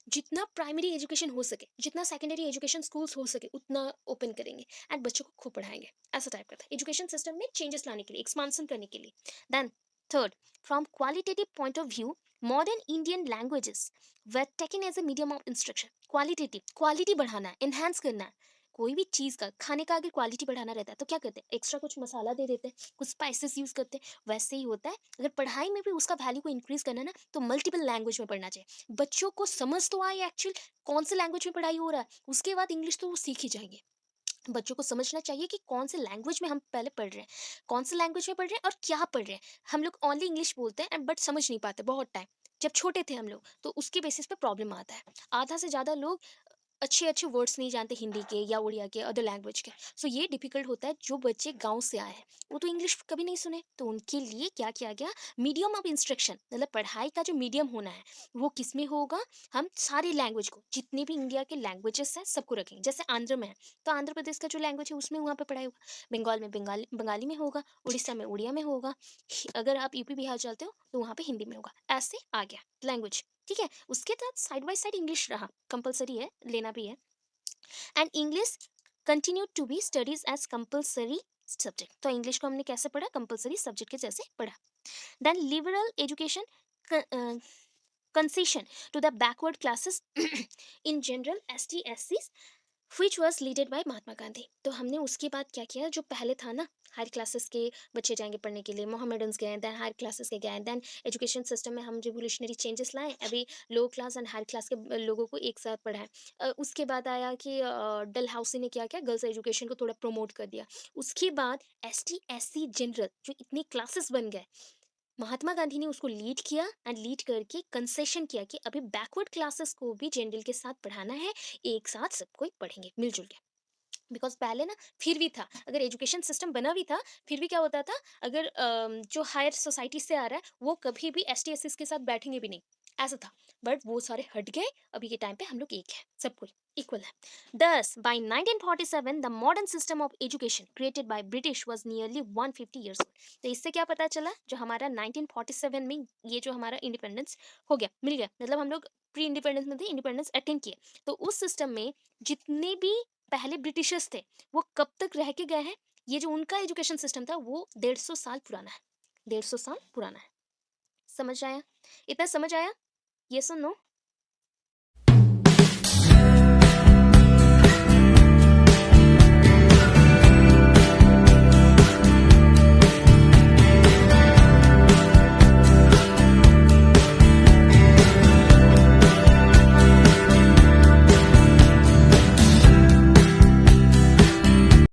जितना प्राइमरी एजुकेशन हो सके, जितना सेकेंडरी एजुकेशन स्कूल्स हो सके उतना ओपन करेंगे एंड बच्चों को खूब पढ़ाएंगे। ऐसा टाइप का था एजुकेशन सिस्टम में चेंजेस लाने के लिए, एक्सपांसन करने के लिए। Then third, from qualitative point of view, modern Indian languages were taken as a medium of instruction. Qualitative, quality बढ़ाना है, एनहांस करना है। कोई भी चीज़ का, खाने का अगर क्वालिटी बढ़ाना रहता है तो क्या करते हैं, एक्स्ट्रा कुछ मसाला दे देते हैं, कुछ स्पाइसेस यूज़ करते हैं। वैसे ही होता है, अगर पढ़ाई में भी उसका वैल्यू को इंक्रीज करना है ना, तो मल्टीपल लैंग्वेज में पढ़ना चाहिए। बच्चों को समझ तो आए एक्चुअल कौन से लैंग्वेज में पढ़ाई हो रहा है, उसके बाद इंग्लिश तो वो सीख ही जाएंगे। बच्चों को समझना चाहिए कि कौन से लैंग्वेज में हम पहले पढ़ रहे हैं, कौन से लैंग्वेज में पढ़ रहे हैं और क्या पढ़ रहे हैं। हम लोग ओनली इंग्लिश बोलते हैं बट समझ नहीं पाते बहुत टाइम। जब छोटे थे हम लोग तो उसके बेसिस पे प्रॉब्लम आता है। आधा से ज़्यादा लोग अच्छे अच्छे वर्ड्स नहीं जानते हिंदी के या उड़िया के, अदर लैंग्वेज के। सो ये डिफिकल्ट होता है। जो बच्चे गांव से आए हैं वो तो इंग्लिश कभी नहीं सुने, तो उनके लिए क्या किया गया, मीडियम ऑफ इंस्ट्रक्शन, मतलब पढ़ाई का जो मीडियम होना है वो किस में होगा, हम सारे लैंग्वेज को, जितने भी इंडिया के लैंग्वेजेस हैं सबको रखेंगे। जैसे आंध्र में है तो आंध्र प्रदेश का जो लैंग्वेज है उसमें वहाँ पे पढ़ाई होगा, बंगाल में बंगाली बंगाली में होगा, उड़ीसा में उड़िया में होगा, अगर आप यूपी बिहार चलते हो तो वहाँ पे हिंदी में होगा। ऐसे आ गया लैंग्वेज, ठीक है। उसके साथ साइड बाय साइड इंग्लिश रहा, कंपलसरी है, लेना भी है। And English continue to be studies as compulsory subject. तो इंग्लिश को हमने कैसे पढ़ा, कंपलसरी सब्जेक्ट के जैसे पढ़ा। Then liberal education concession to the backward classes in general, ST SCs, which was leaded by Mahatma Gandhi. तो हमने उसके बाद क्या किया, जो पहले था ना, हायर क्लासेस के बच्चे जाएंगे पढ़ने के लिए, मोहम्मडन्स गए, देन हायर क्लासेस के गए, देन एजुकेशन सिस्टम में हम रिवोल्यूशनरी चेंजेस लाए, अभी लो क्लास एंड हायर क्लास के लोगों को एक साथ पढ़ाएं। उसके बाद आया कि डल हाउसी ने क्या किया, गर्ल्स एजुकेशन को थोड़ा प्रमोट कर दिया। उसके बाद ST SC जनरल जो इतने क्लासेस बन गए, महात्मा गांधी ने उसको लीड किया एंड लीड करके कंसेशन किया कि अभी बैकवर्ड क्लासेस को भी जनरल के साथ पढ़ाना है, एक साथ सब कोई पढ़ेंगे मिलजुल के। बिकॉज पहले ना फिर भी था, अगर एजुकेशन सिस्टम बना भी था फिर भी क्या होता था, अगर जो हायर सोसाइटी से आ रहा है वो कभी भी ST SC के साथ बैठेंगे भी नहीं, ऐसा था। बट वो सारे हट गए, अभी के टाइम पे हम लोग एक है, सब कोई इक्वल है। Thus by 1947 the modern system of education created by British was nearly 150 years old. तो इससे क्या पता चला, जो हमारा 1947 में ये जो हमारा इंडिपेंडेंस हो गया, मिल गया, मतलब हम लोग प्री इंडिपेंडेंस में थे, इंडिपेंडेंस अटेंड किए, तो उस सिस्टम में जितने भी पहले ब्रिटिशर्स थे वो कब तक रह के गए हैं, ये जो उनका एजुकेशन सिस्टम था वो 150 साल पुराना है, 150 साल पुराना है। समझ आया, इतना समझ आया, ये सुन नो।